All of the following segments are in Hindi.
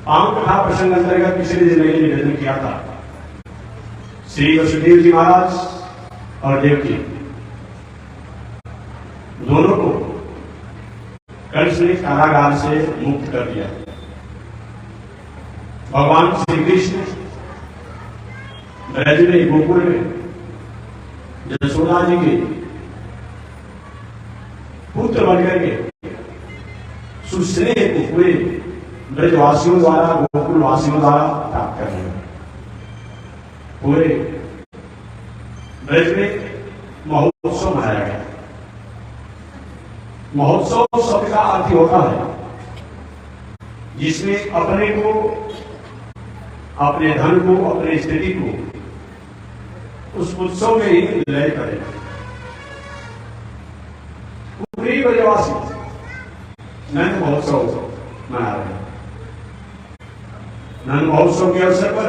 पावन कथा प्रसंग अंतर्गत पिछले दिन मैंने निवेदन किया था। श्री वसुदेव जी महाराज और देवकी दोनों को कंस ने कारागार से मुक्त कर दिया। भगवान श्री कृष्ण ब्रज में गोकुल में यशोदा जी के पुत्र बनकर के सुस्नेह को पूरे ब्रजवासियों द्वारा गोकुलवासियों द्वारा प्राप्त कर रहे हैं। पूरे ब्रज में महोत्सव मनाया गया। महोत्सव शब्द का अर्थ होता है जिसमें अपने को, अपने धन को, अपनी स्थिति को उस उत्सव में ही लय करें। पूरे ब्रजवासी नंद महोत्सव मना रहे हैं। नंद महोत्सव के अवसर पर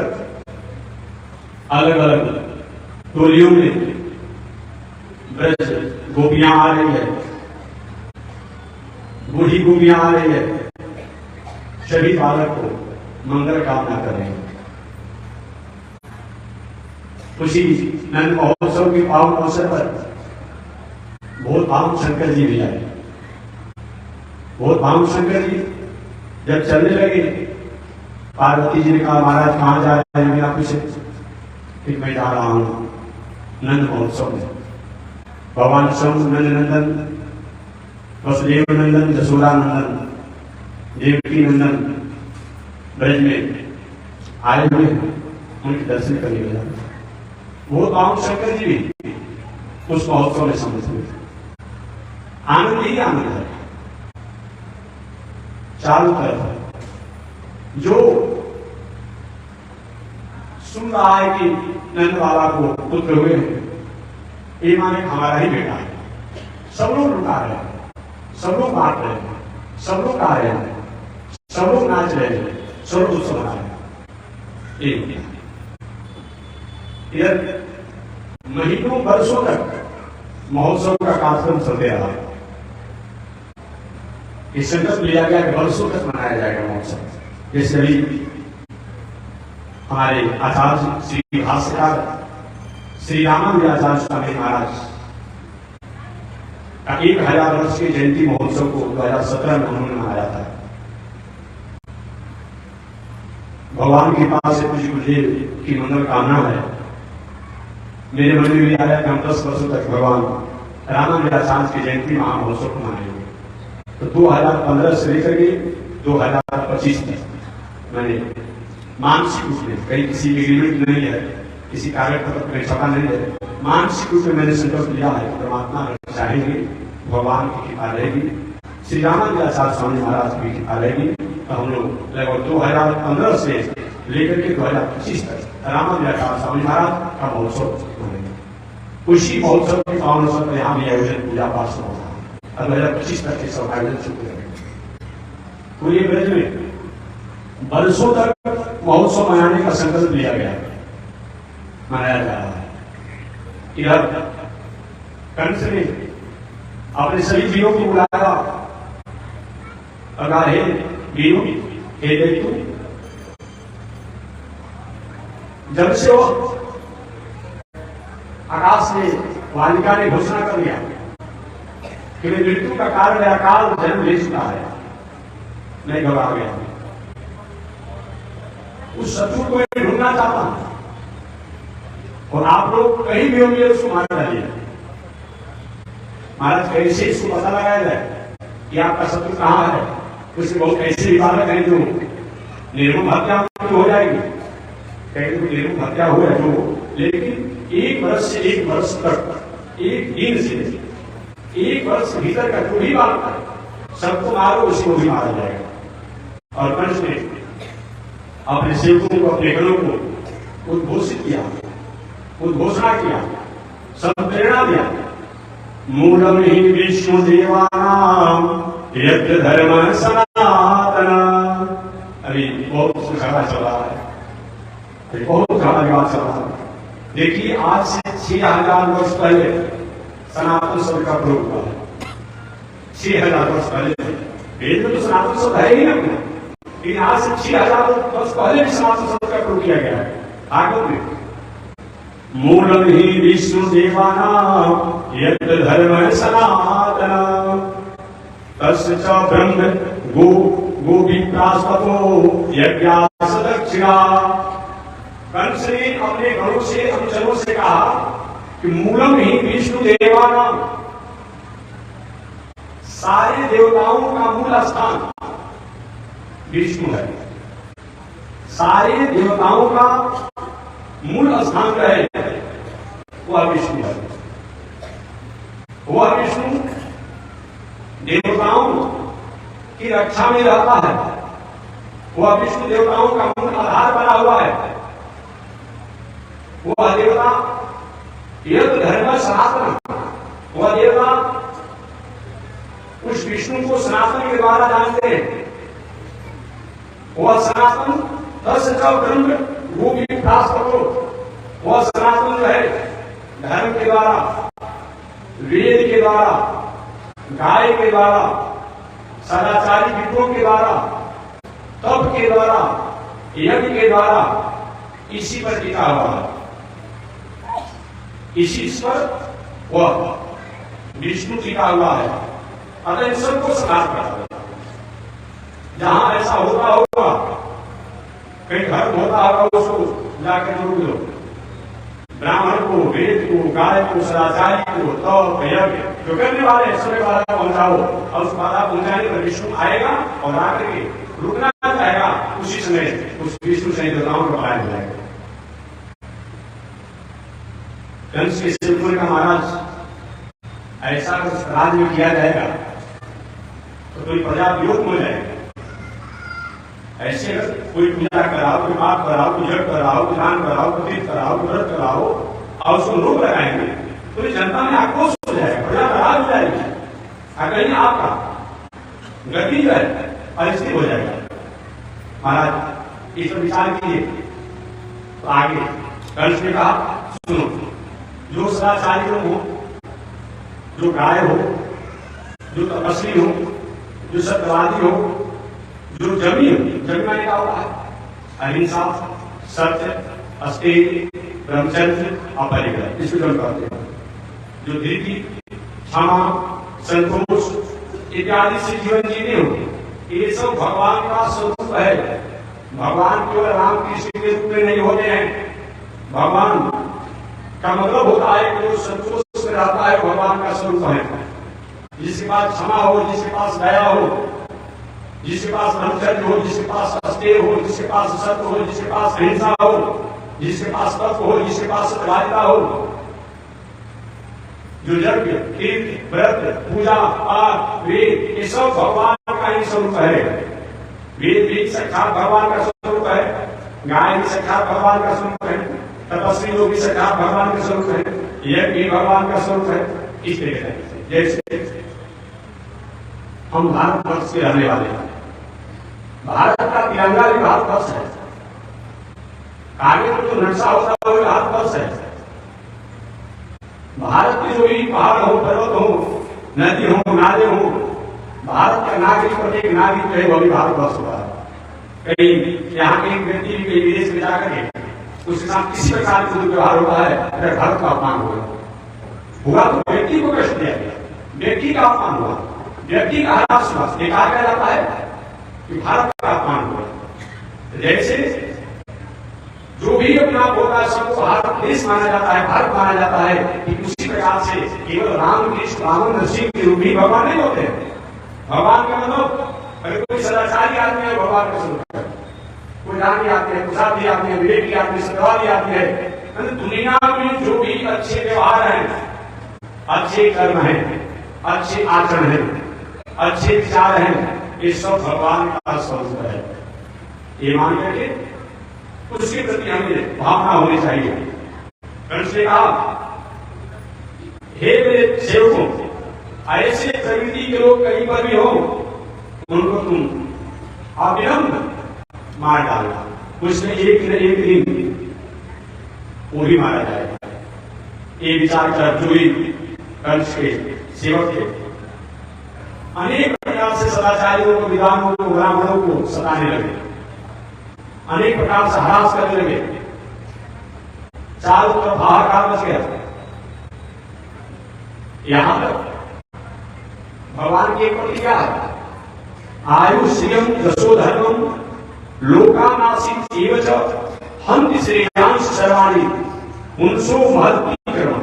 अलग अलग टोलियों में ब्रज गोपियां आ रही है, बूढ़ी गोपियां आ रही है, सभी बालक को मंगल कामना कर रहे हैं। उसी नंद महोत्सव के पावन अवसर पर बहुत भाव शंकर जी भी आए। बहुत भाव शंकर जी जब चलने लगे, पार्वती जी ने कहा महाराज कहां जा रहे हैं बिना पूछे? फिर मैं जा रहा हूं नंद महोत्सव में। भगवान शंकर नंद नंदन, वसुदेव नंदन, यशोदा नंदन, देवकी नंदन ब्रज में आए हुए उनके दर्शन करने लगा। वो पावन शंकर जी भी उस महोत्सव में समझ हुए। आनंद ही आनंद है चारों तरफ। जो सुन रहा है कि नंद बाबा को पुत्र हुए हैं, ये माने हमारा ही बेटा है। सब लोग लुटा रहे हैं, सब लोग बांट रहे हैं, सब लोग गा रहे हैं, सब लोग नाच रहे हैं, सब लोग उत्सव मना रहे हैं। इधर महीनों वर्षों तक महोत्सव का कार्यक्रम चलते रहा। इस संकल्प लिया गया कि वर्षों तक मनाया जाएगा महोत्सव। जैसे अभी हमारे आचार्य श्री भाष्यकार श्री रामानंद आचार्य स्वामी महाराज का 1000 वर्ष के जयंती महोत्सव को 2017 में उन्होंने मनाया था। भगवान के पास से कुछ गुरुदेव की मंगल कामना है। मेरे मन में भी आया कि हम 10 वर्षों तक भगवान रामानंद आचार्य की जयंती महामहोत्सव को मनाएंगे। तो 2015 से लेकर के 2025 तक मैंने मानसिक रूप में, कहीं किसी एग्रीमेंट नहीं है, किसी कागज पत्र में छपा नहीं है, मानसिक रूप में मैंने संकल्प लिया है कि परमात्मा चाहेंगे, भगवान की कृपा रहेगी, श्री रामानंद आचार्य स्वामी महाराज की कृपा रहेगी, तो हम लोग लगभग 2015 से लेकर के 2025 तक रामानंद आचार्य स्वामी महाराज का महोत्सव मनाएंगे। उसी महोत्सव के पावन अवसर पर यहाँ भी आयोजन पूजा पाठ शुरू होगा और 2025 तक के सब आयोजन शुरू करेंगे। पूरे ब्रज में वर्षों तक महोत्सव मनाने का संकल्प लिया गया है, मनाया जा रहा है। इधर कंस ने अपने सभी वीरों को बुलाया और कहा, हे वीरों, हे दैत्यों, जब से वो आकाश ने वालिका ने घोषणा कर दिया कि वे मृत्यु का कारण अकाल जन्म ले चुका है, मैं घबरा गया। उस शत्रु को ढूंढना चाहता हूं और आप लोग कहीं भी होंगे उसको मार डालिए। महाराज कैसे इसको पता लगाया जाए कि आपका शत्रु कहां है? उससे बहुत ऐसे भी बालक हैं जो निर्मम हत्या हो जाएगी, कहीं तो निर्मम हत्या हो है जो, लेकिन 1 वर्ष से 1 वर्ष तक, 1 दिन से 1 वर्ष भीतर का जो भी बालक है सबको मारो, उसको भी मारा जाएगा। और कंस ने अपने सेवकों को, अपने गणों को उद्घोषित किया, उद्घोषणा किया, सब प्रेरणा दिया। मूलम ही विष्णु देवानाम यज्ञ धर्म सनातन। अभी बहुत झगड़ा चल रहा है, बहुत झगड़ा विवाद चल रहा है। देखिए आज से 6000 वर्ष पहले सनातन शब्द का प्रयोग हुआ है। 6000 वर्ष पहले वेद में तो सनातन शब्द है ही नहीं। लेकिन आज से 6000 वर्ष पहले भी समाज शब्द का प्रयोग किया गया है। भागवत में मूलम ही विष्णु देवाना यत् धर्म सनातना तस्य च ब्रह्म गोविप्रास्पतो यज्ञास दक्षिणा। कंस ने अपने गणों से अनुचरों से कहा कि मूलम ही विष्णु देवाना, सारे देवताओं का मूल स्थान विष्णु है। सारे देवताओं का मूल स्थान है वह विष्णु है। वह विष्णु देवताओं की रक्षा में रहता है। वह विष्णु देवताओं का मूल आधार बना हुआ है। वह देवता यज्ञ धर्म सनातन, वह देवता उस विष्णु को सनातन के द्वारा जानते हैं। वह सनातन दस ब्रह्म वो भी प्राप्त करो। वह सनातन जो है धर्म के द्वारा, वेद के द्वारा, गाय के द्वारा, सदाचारी विद्रोह के द्वारा, तप के द्वारा, यज्ञ के द्वारा इसी पर टिका हुआ है। इसी पर वह विष्णु टिका हुआ है। अतः इन सबको स्वीकार करता है। जहां ऐसा होता होगा, कहीं धर्म होता होगा, उसको जाकर रोक लो। ब्राह्मण को, वेद को, गाय को, सदाचारी को, तप यज्ञ जो करने वाले हैं सबके बाधा पहुंचाओ। और उस बाधा पहुंचाने पर विष्णु आएगा और आकर के रुकना चाहेगा। उसी समय उस विष्णु से देवताओं को पलायन हो जाएगा। कंस के सेवकों का महाराज ऐसा कुछ राज्य में किया जाएगा तो कोई प्रजा विरोध हो जाएगा। ऐसे कोई पूजा कराओ, कोई पाप कराओ, कोई जग कराओ, कोई दान कराओ, कोई तीर्थ कराओ, कोई व्रत कराओ और उसको रोक लगाएंगे तो जनता में आक्रोश हो जाएगा, प्रजा नाराज हो जाएगी। कहीं आपका गति जो है अस्थिर हो जाएगा। महाराज इस पर विचार कीजिए। तो आगे कंस ने कहा सुनो, जो सदाचारी लोग हो, जो गाय हो, जो तपस्वी हो, जो सत्यवादी हो, जो जमी माने क्या होता है? अहिंसा, सत्य, अस्तेय, ब्रह्मचर्य, अपरिग्रह, इसको हम कहते हैं। जो धीरज, क्षमा, संतोष इत्यादि से जीवन जीने हो, ये सब भगवान का स्वरूप है। भगवान केवल राम कृष्ण के रूप में नहीं होते हैं। भगवान का मतलब होता है कि जो संतोष में रहता है भगवान का स्वरूप है। जिसके पास क्षमा हो, जिसके पास दया हो, जिसके पास ब्रह्मचर्य हो, जिसके पास अस्तेय हो, जिसके पास सत्य हो, जिसके पास अहिंसा हो, जिसके पास तप हो, जिसके पास सत्यवादिता हो, जो यज्ञ, तीर्थ, व्रत, पूजा, पाठ, वेद ये सब भगवान का ही स्वरूप है। वेद भी साक्षात भगवान का स्वरूप है, गाय भी साक्षात भगवान का स्वरूप है, तपस्वी लोग भी साक्षात भगवान का स्वरूप है, यज्ञ भी भगवान का स्वरूप है। इस तरीके से जैसे हम भारतवर्ष के रहने वाले हैं, भारत का तिरंगा भी भारतवर्ष है, कागज में जो नक्शा होता है वो भारतवर्ष है। भारत के जो भी पहाड़ हो, पर्वत हो, नदी हो, नाले हो, भारत का नागरिक, प्रत्येक नागरिक जो है वो भी भारतवर्ष हुआ है। कहीं यहाँ के एक व्यक्ति कहीं विदेश में जाकर के उसके साथ किसी प्रकार का व्यवहार होता है, अगर भारत का अपमान हुआ तो व्यक्ति को कष्ट दिया गया, व्यक्ति का अपमान हुआ, व्यक्ति का ह्रास हुआ, कहा जाता है कि भारत का अपमान हुआ। जैसे जो भी अपना होता है सबको भारत देश माना जाता है, भारत माना जाता है, कि उसी प्रकार से केवल राम कृष्ण रावण नरसिंह के रूप ही भगवान नहीं होते। भगवान का मतलब अगर कोई सदाचारी आदमी है भगवान का स्वरूप है, कोई रानी आदमी है, कुशादी आदमी है, विवेकी आदमी, सत्यवादी आदमी है। दुनिया में जो भी अच्छे व्यवहार हैं, अच्छे कर्म हैं, अच्छे आचरण हैं, अच्छे विचार हैं, ये सब भगवान का स्वरूप है। ये मान करके उसके प्रति हमें भावना होनी चाहिए। कंस ने कहा हे मेरे सेवकों, ऐसे प्रवृत्ति के लोग कहीं पर भी हो उनको तुम अविलंब मार डालना। उसमें एक न एक दिन वो भी मारा जाएगा। ये विचार कर जो कंस के सेवक थे अनेक प्रकार से सदाचारियों को, विद्वानों को, ब्राह्मणों को सताने लगे, अनेक प्रकार से हरास करने लगे, चारों तरफ हाहाकार मच गया। यहां तक भगवान की एक प्रतिज्ञा है, आयुष्यम यशोधर्मम लोकानासीत एवच हन्ति श्रेयांश सर्वाणि उनसो महत्ति कर्म।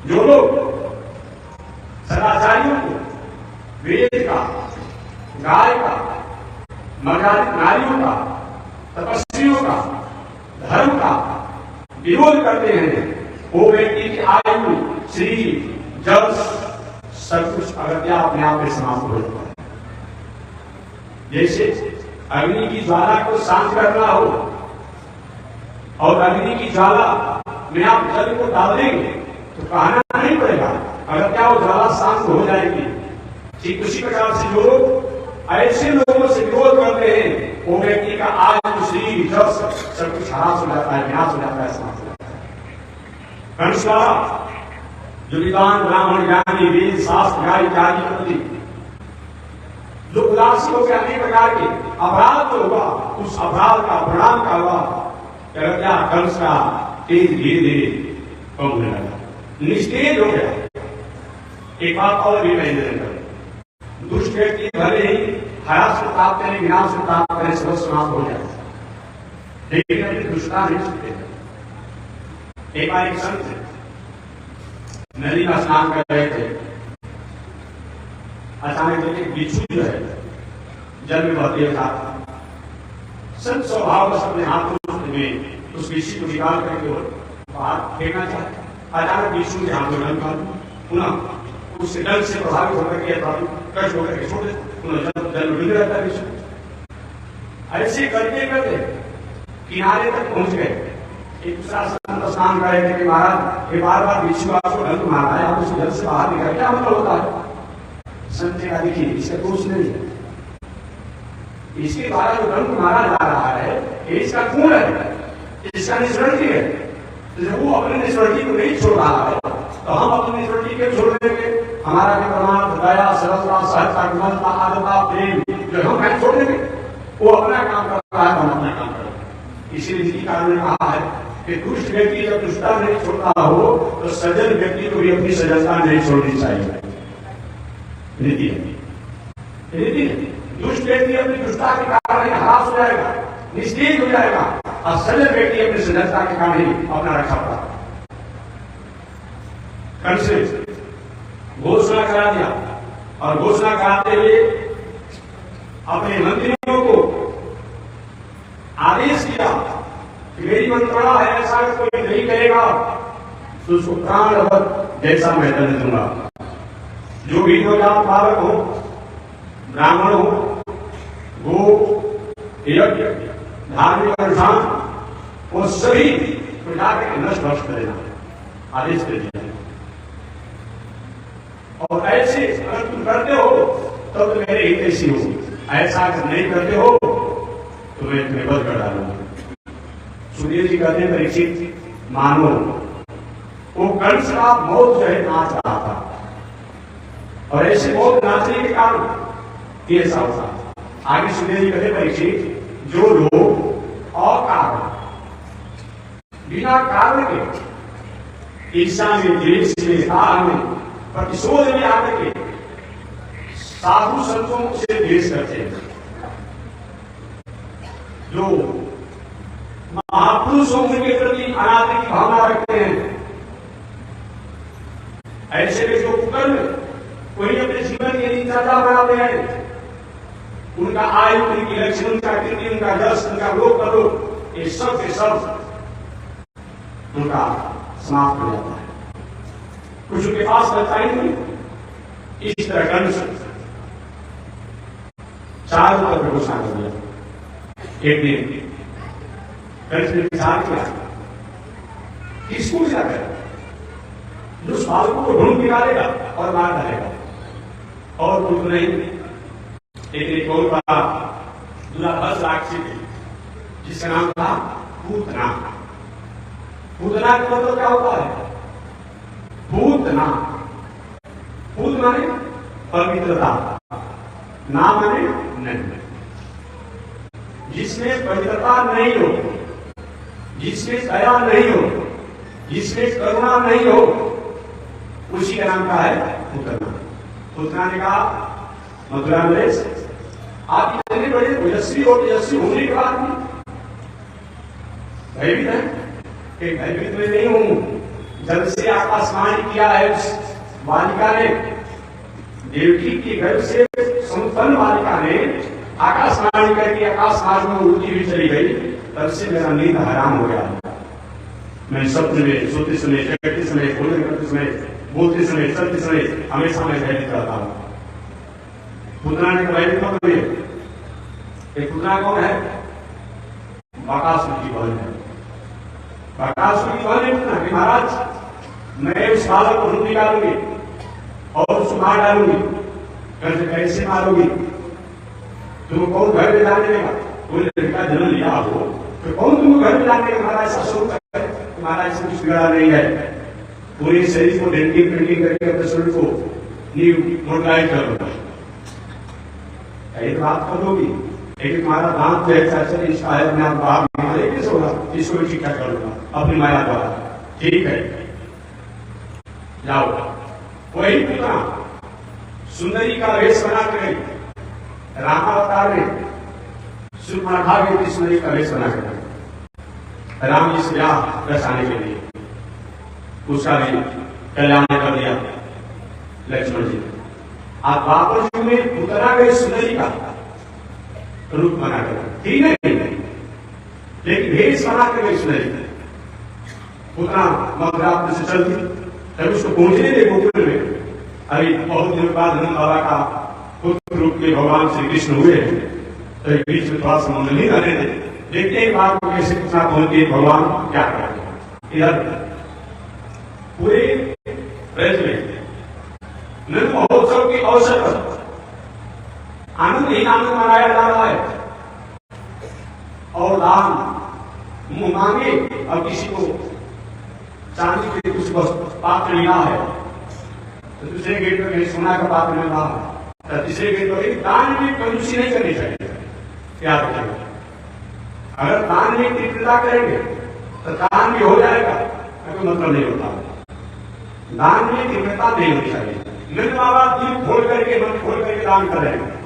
जो लोग सदाचारियों को वेद का, गाय का, मर्यादित नारियों का, तपस्वियों का, धर्म का विरोध करते हैं, वो व्यक्ति की आयु, श्री, जस सब कुछ अगत्या अपने आप में समाप्त हो जाता है। जैसे अग्नि की ज्वाला को शांत करना हो और अग्नि की ज्वाला में आप जल को डाल देंगे तो कहना नहीं पड़ेगा, अगर क्या वो ज्वाला शांत हो जाएगी। ठीक उसी प्रकार से जो लोग ऐसे लोगों से विरोध करते हैं, वो व्यक्ति का आयु, श्री, जस सब कुछ हरास हो जाता है, विनाश हो जाता है, समाप्त हो जाता है। कंस जो विद्वान, ब्राह्मण, ज्ञानी, वेद, शास्त्र, गाय इत्यादि के प्रति जो उदासी हो गया, अनेक प्रकार के अपराध जो हुआ, उस अपराध का परिणाम का हुआ क्या कंस का तेज धीरे धीरे कम होने लगा, निस्तेज हो गया। एक बात और भी मैं करूं, दुष्ट व्यक्ति भले ही हरास को प्राप्त करें, विनाश को प्राप्त करें, सर्वस्व समाप्त हो जाए, लेकिन अपनी दुष्टता नहीं सकते। एक बार एक संत नदी में स्नान कर रहे थे, अचानक एक बिच्छू जो है जल में बह दिया था। संत स्वभाव बस अपने हाथों में उस बिच्छू को निकाल करके बाहर फेंकना चाहते, अचानक बिच्छू के हाथों में पुनः उससे जल से प्रभावित होकर के कष्ट होकर के छोड़ देते, पुनः जल में डूब रहता है बिच्छू। ऐसे करते करते किनारे तक पहुंच गए। एक दूसरा संत स्नान कर रहे थे कि महाराज ये बार बार बिच्छू आपको डंक मारा है, आप उस जल से बाहर निकल, क्या मतलब होता है? संत का देखिए इसका दोष नहीं है, इसके द्वारा जो डंक मारा जा रहा है ये इसका गुण है, इसका निष्वृति है। तो जब वो अपने निष्वृति को नहीं छोड़ रहा है तो हम अपनी निष्वृति के छोड़ देंगे। हमारा भी प्रमाण, दया, सरलता, सहजता, गुणवत्ता, आदरता, प्रेम जो हम कहीं छोड़ देंगे, वो अपना काम कर रहा है, हम अपना काम कर रहे हैं। इसीलिए नीति कानून ने कहा है कि दुष्ट व्यक्ति जब दुष्टता नहीं छोड़ता हो तो सज्जन व्यक्ति को भी अपनी सज्जनता नहीं छोड़नी चाहिए। नीति दुष्ट व्यक्ति अपनी दुष्टता के कारण हरास हो जाएगा, निस्तेज हो जाएगा, और सज्जन व्यक्ति अपनी सज्जनता के कारण ही अपना रक्षा पड़ा। कंस घोषणा करा दिया और घोषणा कराते हुए अपने मंत्रियों को आदेश किया कि मेरी मंत्रणा है, ऐसा कोई नहीं करेगा तो उसको प्राणवत जैसा मैं दंड दूंगा। जो भी नवजात बालक हो, ब्राह्मण हो, गो, यज्ञ, धार्मिक अनुष्ठान, वो सभी प्रजा के नष्ट भ्रष्ट कर देना आदेश दे दिया। और ऐसे अगर तुम करते हो तब तो मेरे हित ऐसी हो, ऐसा अगर नहीं करते हो तो मैं तुम्हें वध कर डालूंगा। सुखदेव जी कहते हैं परीक्षित मानो वो कंस का मौत जो है नाच रहा था, और ऐसे मौत नाचने के कारण ये ऐसा होता। आगे सुखदेव जी कहते परीक्षित जो लोग अकारण बिना कारण के ईर्ष्या में, द्वेष में, राग में, प्रतिशोध में आकर के साधु संतों से द्वेष करते हैं, जो महापुरुषों के प्रति अनादर की भावना रखते हैं, ऐसे में जो कुकर्म कोई अपने जीवन के दिनचर्या बनाते हैं, उनका आयु, उनकी लक्ष्य, उनका कीर्ति, उनका यश, उनका लोक परलोक, ये सब के सब उनका समाप्त हो जाता है। कुछ उनके पास बचता ही नहीं। इस तरह कंस चारों तरफ घोषणा कर दिया। एक दिन कंस ने विचार किया किसको जाकर जो उस बालकों को ढूंढ निकालेगा और मार डालेगा, और कुछ नहीं। एक और बड़ा दुराभस राक्षसी थी जिसका नाम था पूतना। पूतना का मतलब क्या होता है? पूतना, पूत माने पवित्रता, ना माने नहीं। जिसमें पवित्रता नहीं हो, जिसमें दया नहीं हो, जिसमें करुणा नहीं हो, उसी का नाम क्या है? पुतना। पुतना ने कहा मथुरा नरेश, आप इतने बड़े तेजस्वी और तेजस्वी होने के बाद भी भयभीत है कि भयभीत में नहीं हूं। जब से आकाशवाणी किया है उस बालिका ने, देवकी के गर्भ से संपन्न बालिका ने आकाशवाणी करके आकाश मार्ग में उड़ती हुई चली गई, तब से मेरा नींद हराम हो गया। मैं स्वप्न में, सोते समय, जगते समय, भोजन करते समय, बोलते समय, चलते समय हमेशा मैं भयभीत रहता हूं। पुतना ने भयभीत मत हुए। पुतना कौन है? बकासुर की बहन है। बकासुर की बहन है पुतना कि महाराज मैं उस बालक को ढूंढ निकालूंगी और उसको मार डालूंगी। कैसे मारोगी? तुम कौन घर में जाने देगा? कोई लड़का जन्म लिया हो तो कौन तुमको घर में जाने देगा? हमारा ऐसा स्वरूप है, तुम्हारा ऐसा कुछ बिगड़ा नहीं है। पूरे शरीर को डेंटिंग पेंटिंग करके अपने शरीर को मोटाइज करोगा, एक बात करोगी। लेकिन तुम्हारा दांत है इसका है अपने आप बाप कैसे होगा? इसको भी ठीक ठाक करूंगा अपनी माया द्वारा। ठीक है, जाओ। वही पुतना सुंदरी का वेश बना कर गई। रामावतार में सुपर्णखा की सुंदरी का वेश बना कर राम जी से ब्याह रचाने के लिए उसका भी कल्याण कर दिया लक्ष्मण जी ने। आप वापस युग में पुतना गए सुंदरी का रूप बना कर, ठीक नहीं, लेकिन भेष बना कर गई सुंदरी। पुतना मथुरा से चलती, तब उसको पहुंचने दे गोकुल में। अभी बहुत दिनों बाद नंद बाबा का पुत्र रूप में भगवान श्री कृष्ण हुए, तो बीच में थोड़ा सा मन नहीं रहने दे। देखते ही बात को कैसे पुतना पहुंचे, भगवान क्या करेंगे। इधर पूरे ब्रज में नंद महोत्सव के अवसर पर आनंद ही आनंद मनाया जा रहा है। और दान मुंह मांगे और किसी को चांदी के कुछ पात्र मिला है तो दूसरे गेट पर कहीं सोना का पात्र मिला है, तीसरे गेट पर दान में कंजूसी नहीं करनी चाहिए। याद रखिएगा, अगर दान में कृपणता करेंगे तो दान भी हो जाएगा, कोई मतलब नहीं होता। दान में कृपणता नहीं होनी चाहिए। नंद बाबा दिल खोल करके, मन खोल करके दान कर रहे हैं।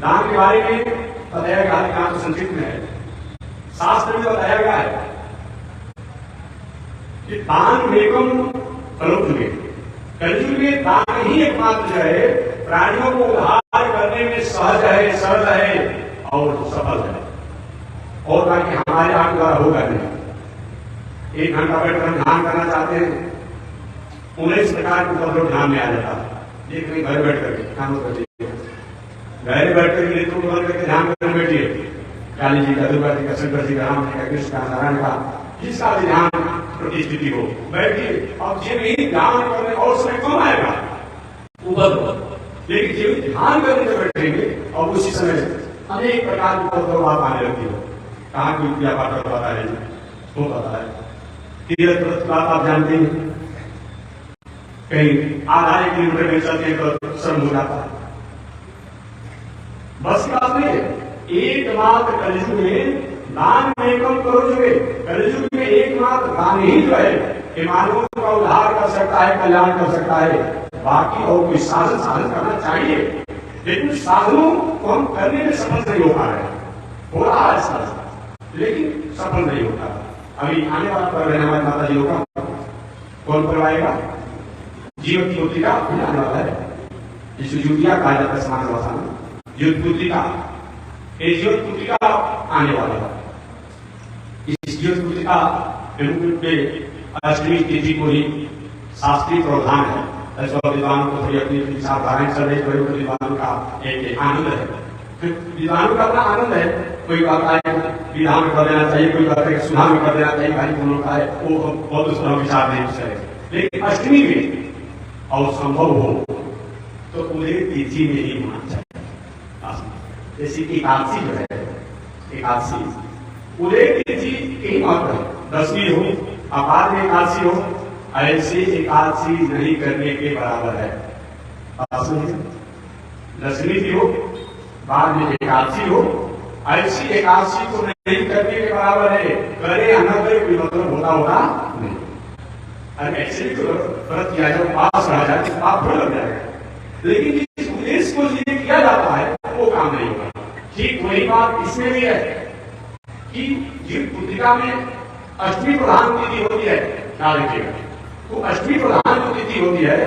दान के बारे में बताया गया है, कहां तो संस्कृत में है, शास्त्र में बताया गया है कि दान एकम कलयुगे, कलयुग में दान ही एकमात्र जो है प्राणियों को उद्धार करने में सहज है, सरल है और सफल है। और बाकी हमारे हाथ द्वारा होगा नहीं। 1 घंटा बैठकर हम ध्यान करना चाहते हैं, 19 प्रकार के उपद्रव ध्यान में आ जाता है। लेकिन घर बैठ करके ध्यान कर लीजिए, घर बैठ करके नेत्रों को बंद करके ध्यान करने बैठिए। काली जी का, दुर्गा जी का, शंकर जी का, राम जी का, कृष्ण का, नारायण का, जिसका भी ध्यान प्रतिष्ठिति हो, बैठिए। अब जब यही ध्यान करने और समय कम आएगा उपद्रव, लेकिन जब ध्यान करने से बैठेंगे और उसी समय अनेक प्रकार की उपद्रव बात आने लगती हो। कहाँ की पूजा पाठ पता है, वो पता है। तीर्थ बात आप जानते हैं, कहीं आधा 1 किलोमीटर में चलते हैं तो श्रम हो जाता है। बस बात नहीं है, एकमात्र कलयुग में दान में कम करोगे। कलयुग में एकमात्र दान ही जो है कि मानवों का उद्धार कर सकता है, कल्याण कर सकता है। बाकी और कोई साधन करना चाहिए, लेकिन साधनों को हम करने में सफल नहीं हो पा रहे। हो रहा है साधन, लेकिन सफल नहीं होता। अभी आने वाला पर्व है हमारे माता जी का, कौन पर्व आएगा? जीवन ज्योति का आने वाला है, जिसको ज्योतिया कहा जाता है समाज भाषा में। ज्योति का, ये ज्योति का आने वाला है। इस ज्योति का अष्टमी तिथि को ही शास्त्रीय प्रावधान है। ऐसा विद्वानों को थोड़ी अपनी विचारधाराएं चल रही, विद्वानों का एक आनंद है। विद्वानों का अपना आनंद है। कोई कहता है विधान में कर देना चाहिए, कोई कहता है सुधार में कर देना चाहिए, भाई दोनों का है, वो बहुत उस तरह विचार नहीं चले। लेकिन अष्टमी में और संभव हो तो पूरे तिथि में ही होना चाहिए। जैसे एकादशी जो है, एकादशी पूरे तिथि की महत्व है। 10वीं हो, बाद में एकादशी हो, ऐसे एकादशी नहीं करने के बराबर है। दशमी की हो, बाद में एकादशी हो, ऐसी एकादशी को नहीं करने के बराबर है, करे या न करे कोई मतलब होता नहीं। अरे ऐसे भी तो व्रत किया जाए, पास रह जाए तो पाप भर लग जाएगा, लेकिन जिस उद्देश्य को लिए किया जाता है वो काम नहीं होगा। ठीक वही बात इसमें भी है कि जिन पुत्रिका में अष्टमी प्रधान तिथि होती है, याद रखिएगा, तो अष्टमी प्रधान जो तिथि होती है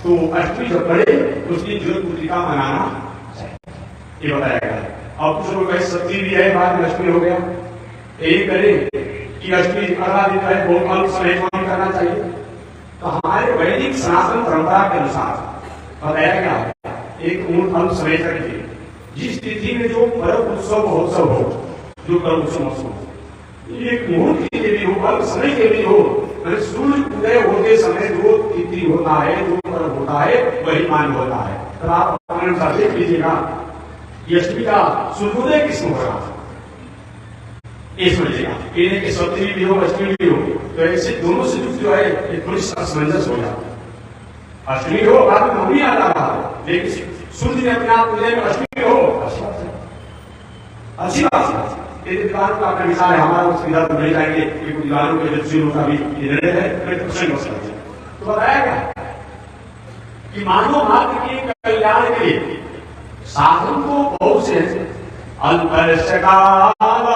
तो अष्टमी जब पड़े उसकी जो पुत्रिका मनाना चाहिए, ये बताया गया है। और कुछ लोग कहे सप्तमी भी है, बाद में अष्टमी हो गया, यही करें कि अष्टमी अगला दिन है बहुत अल्प समय करना चाहिए। तो हमारे वैदिक सनातन परंपरा के अनुसार बताया गया है एक अल्प समय करके जिस तिथि में जो पर्व उत्सव महोत्सव हो, जो पर्व उत्सव महोत्सव एक मुहूर्त के लिए भी हो, अल्प समय के लिए हो, सूर्य उदय होते समय जो तिथि होता है, जो पर्व होता है वही मान्य होता है। तो आप अपने अनुसार देख लीजिएगा अष्टमी का सूर्योदय किस हो रहा है, ये समझिएगा। इन्हें के सप्तमी भी हो अष्टमी भी हो, तो ऐसे दोनों से जो है ये थोड़ी असमंजस हो जाता है। अष्टमी हो बाद में नवमी आ रहा है, लेकिन सूर्य ने अपने आप उदय में अष्टमी हो, अच्छी बात है। दीवारों का अपना विचार है, हमारा उस विधा तो नहीं जाएंगे, दीवारों के जज्जियों का भी निर्णय है, प्रसंग हो सकते हैं। तो बताया गया कि मानव मात्र के कल्याण के लिए साधन को बहुत से अल्पस्य काल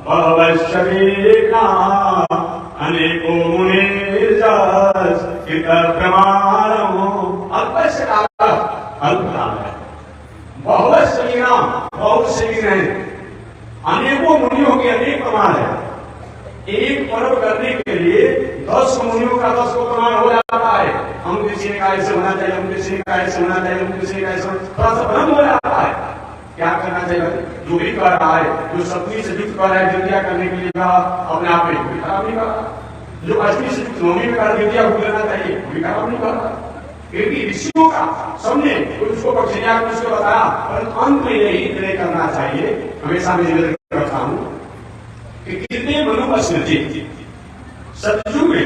भवस्य वेगा अनेको मुनिर्जस कृत प्रमाणो। अल्पस्य काल, अल्प काल है, भवस्य वेगा, बहुत से भी नहीं, अनेकों मुनियों के अनेक प्रमाण है। एक पर्व करने के लिए 10 मुनियों का 10 को प्रमाण हो जाता है। हम किसी ने कहा ऐसे होना चाहिए, हम किसी ने कहा ऐसे होना चाहिए, हम किसी ने कहा ऐसे, थोड़ा सा भ्रम हो जाता है। क्या करना चाहिए? जो भी कर रहा है, जो सप्तमी से युक्त कर रहा है द्वितीया करने के लिए कहा, अपने आप में कोई खराब नहीं कर रहा। जो अष्टमी से युक्त नवमी में कर द्वितीया भूल लेना चाहिए, कोई खराब नहीं कर रहा। क्योंकि ऋषियों का सबने उसको पक्षिया उसको बताया, पर अंत में यही निर्णय करना चाहिए। हमेशा मैं निवेदन करता हूं कि कितने मनु स्मृति सतयुग में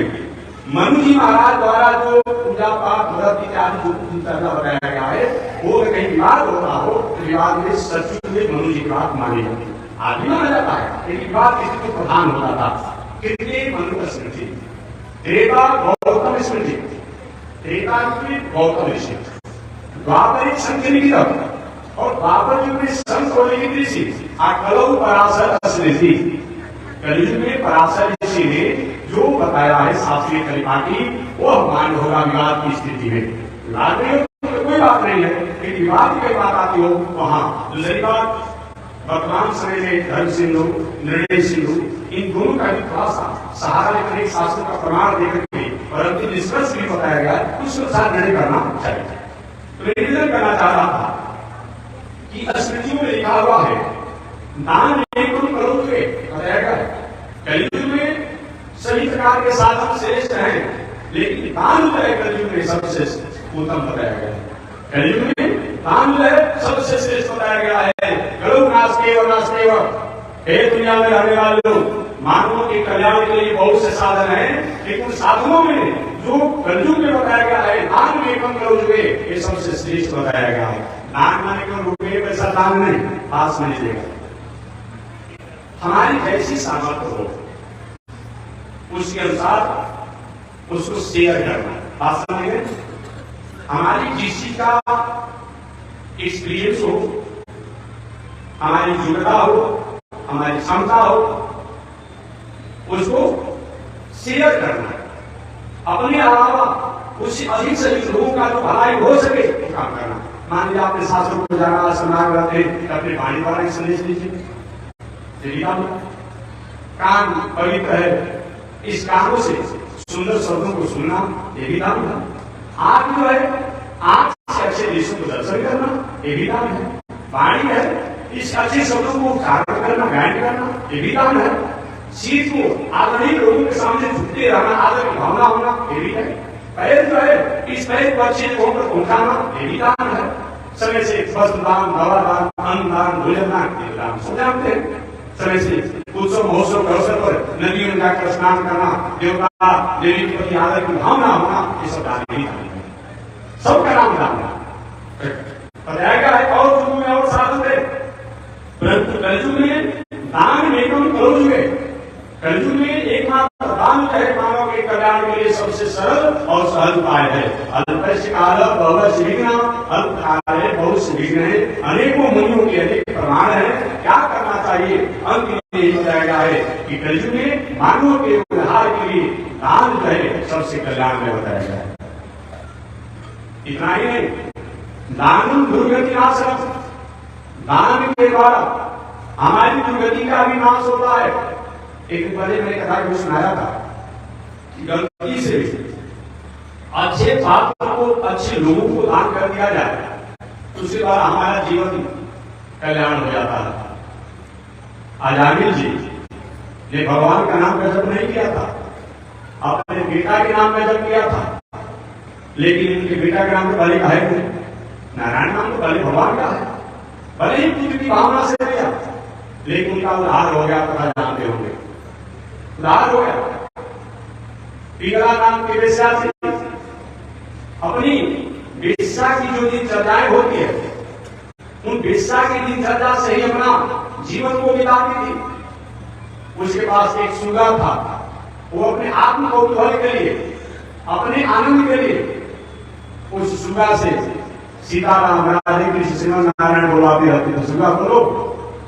मनु जी महाराज द्वारा जो पूजा पाठ व्रत इत्यादि जो बताया गया है, वो कहीं विवाद होता हो तो विवाद में सतयुग में मनु जी की बात मानी जाती है, आदि माना जाता है। लेकिन विवाद किसी को प्रधान होता था। कितने मनु स्मृति, त्रेता गौतम स्मृति, त्रेता की गौतम ऋषि, द्वापरिक संख्य लिखित और द्वापर युग में संत और लिखित ऋषि, कलौ पराशर स्मृति। कलयुग में पराशर ऋषि ने जो बताया है शास्त्रीय कलिपाटी, वह मान्य होगा विवाद की स्थिति में। विवाद नहीं हो तो कोई बात नहीं है, लेकिन विवाद की बात आती हो वहां। दूसरी बात, वर्तमान समय में धर्म सिंधु, निर्णय सिंधु, इन दोनों का भी थोड़ा सा सहारा लेकर एक शास्त्र का प्रमाण देकर के और अंतिम निष्कर्ष भी बताया गया, कुछ अनुसार निर्णय करना चाहिए। तो मैं निवेदन करना चाह रहा था कि स्मृतियों में लिखा हुआ है दान एक करोगे, बताया गया है। कलयुग में सभी प्रकार के साधन श्रेष्ठ हैं, लेकिन दान जो है कलयुग में सबसे उत्तम बताया गया है। कलयुग में दान जो है सबसे श्रेष्ठ बताया गया है। करो नास्तेव नास्तेव, हे दुनिया में रहने वाले लोग, मानवों के कल्याण के लिए बहुत से साधन हैं, लेकिन साधनों में जो कलयुग में बताया गया है दान में कम करो जो ये सबसे श्रेष्ठ बताया गया है। दान माने को रुपये पैसा दान नहीं, पास नहीं देगा। हमारी जैसी सामर्थ्य हो उसके अनुसार उसको शेयर करना। बात समझे? हमारी किसी का एक्सपीरियंस हो, हमारी योग्यता हो, हमारी क्षमता हो, उसको शेयर करना। अपने अलावा उससे अधिक से अधिक लोगों का जो भलाई हो सके वो काम करना। मान लीजिए आपने शास्त्रों को जाना, समाज रहते, अपने वाणी द्वारा संदेश लीजिए, कान पवित्र है, इस कानों से सुंदर शब्दों को सुनना ये भी दान है। आंख जो है, आंख से अच्छे दृश्यों को दर्शन करना ये भी दान है। वाणी है, इस अच्छे शब्दों को उच्चारण करना, गायन करना ये भी दान है। शीत को आदरणीय लोगों के सामने झुकते रहना, आदर की भावना होना ये भी है। पैर जो है, इस पैर को अच्छे लोगों पर पहुंचाना ये भी दान है। समय से वस्त्र दान, दवा दान, अन्न दान, भोजन दान ये दान सब जानते हैं। समय से उत्सव महोत्सव के अवसर पर नदियों में जाकर स्नान करना, देवता देवी के प्रति आदर की भावना होना, ये सब दान नहीं है। सबका नाम दान है। बताया गया है और युगों में और साधन थे, परंतु कलयुग में दान में कम करो जुगे। कलयुग में एकमात्र दान है मानव के कल्याण के लिए सबसे सरल और सहज उपाय है। अल्पस्य काल बहुत विघ्न, अल्प काल है बहुत से विघ्न है। अनेकों मुनियों के अनेक प्रमाण है क्या करना चाहिए। अंत में यही बताया गया है कि कलयुग में मानव के उद्धार के लिए दान जो है सबसे कल्याण में बताया गया है। इतना ही नहीं, दान दुर्गति नाशक, दान के द्वारा हमारी दुर्गति का भी नाश होता है। एक पहले मैंने कथा को सुनाया था कि गलती से अच्छे पात्र को, अच्छे लोगों को दान कर दिया जाए तो उसके द्वारा हमारा जीवन कल्याण हो जाता है। आजामिल जी ने भगवान का नाम का जप नहीं किया था, अपने बेटा के नाम का जप किया था, लेकिन उनके बेटा के नाम तो पहले का है नहीं, नारायण नाम तो पहले भगवान का है। भले ही पुत्र की भावना से किया, लेकिन उनका उद्धार हो गया, पता जानते होंगे उद्धार हो गया। पिंगला नाम के वेश्या से अपनी वेश्या की जो दिनचर्याएं होती है, उन वेश्या की दिनचर्या से ही अपना जीवन को बिताती थी। उसके पास एक सुगा था, वो अपने आत्म कौतूहल के लिए, अपने आनंद के लिए उस सुगा से सीताराम राधे कृष्ण श्रीमन नारायण बुलाते रहते थे। सुगा बोलो,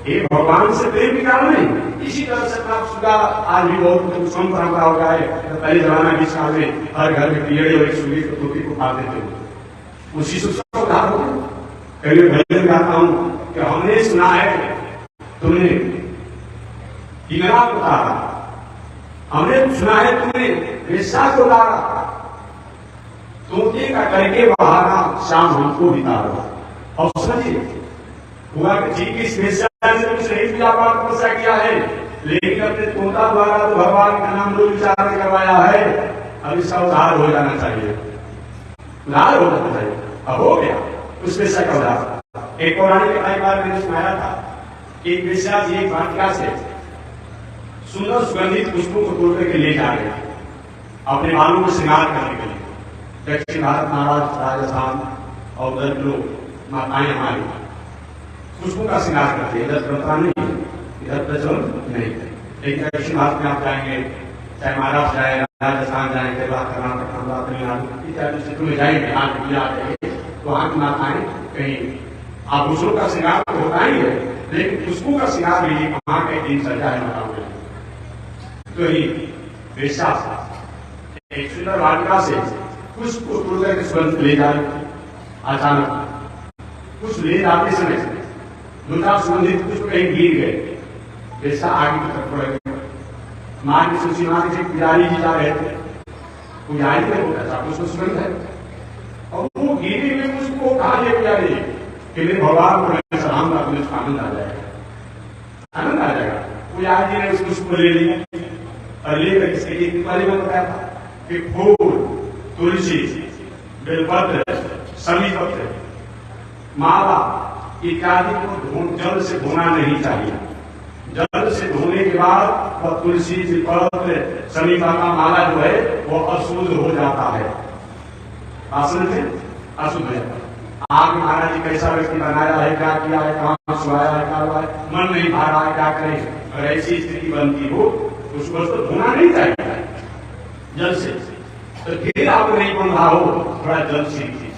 ये भगवान से प्रेम के कारण नहीं। इसी तरह से अपना सुगा आज भी बहुत कम परंपरा हो गया है। पहले जमाना के साल में हर घर में पियड़े और सुगी को तोती को खा देते थे, उसी से उसका उद्धार हो गया। कभी भजन गाता हूं कि हमने सुना है तुमने पिंगला को उतारा, हमने सुना है तुमने वेश्या को उतारा, तोते का करके बहाना शाम हमको बिता रहा। और समझिए हुआ कि ठीक इस वेश्या ने कुछ नहीं पूजा पाठ तपस्या किया है, लेकिन अपने तोता द्वारा तो भगवान का नाम लो विचार करवाया है। अब इसका उद्धार हो जाना चाहिए, उद्धार हो जाना चाहिए। अब हो गया उस वेश्या का उद्धार। एक पौराणिक कथा बार मैंने सुनाया था, एक वेश्या जी एक वाटिका से सुंदर सुगंधित पुष्पों को तोड़ करके ले जा रहे अपने बालों को श्रृंगार करने के लिए। दक्षिण भारत, महाराष्ट्र, राजस्थान और उधर लोग माताएं हमारी पुष्पों का श्रृंगार करते हैं। इधर परंपरा नहीं, इधर प्रचलन नहीं है। लेकिन दक्षिण भारत में आप जाएंगे, चाहे महाराष्ट्र जाए, राजस्थान जाए, केरला, कर्नाटक, आंध्र, तमिलनाडु इत्यादि क्षेत्रों में जाएंगे, यहाँ की पूजा जाएंगे तो वहां की माताएं कहीं आभूषणों का श्रृंगार तो होता ही है, लेकिन पुष्पों का श्रृंगार भी वहां के दिन सजा है बताओगे। तो ही वेश्या एक सुंदर वाटिका से पुष्प को तोड़ करके सुगंध ले जा रही। अचानक कुछ ले जाते समय दो चार सुगंधित पुष्प कहीं गिर गए, वेश्या आगे की तरफ पड़ गई। मां की सुशी मां के पुजारी जी जा रहे थे, पुजारी ने बोला था पुष्प सुगंध है, और वो गिरे हुए पुष्प को कहा ले पुजारी कि मेरे भगवान को मैं सलाम का पुष्प आनंद आ जाएगा, आनंद आ जाएगा। पुजारी जी ने उस पुष्प को ले लिया और लेकर इसके पहले में बताया था कि फूल, तुलसी, बेलपत्र, समीपत्र, माला इत्यादि को जल से धोना नहीं चाहिए। जल से धोने के बाद वह तुलसी, बेलपत्र, समीपा का माला जो है वो अशुद्ध हो जाता है, आसन से अशुद्ध हो जाता है। आगे महाराज जी कैसा व्यक्ति बनाया है, क्या किया है, कहाँ सुहाया है, क्या हुआ है, मन नहीं भा रहा है, क्या करें। अगर ऐसी स्थिति बनती हो उसको तो धोना नहीं चाहिए जल से। तो फिर आप नहीं बन रहा हो, थोड़ा जल सीख लीजिए।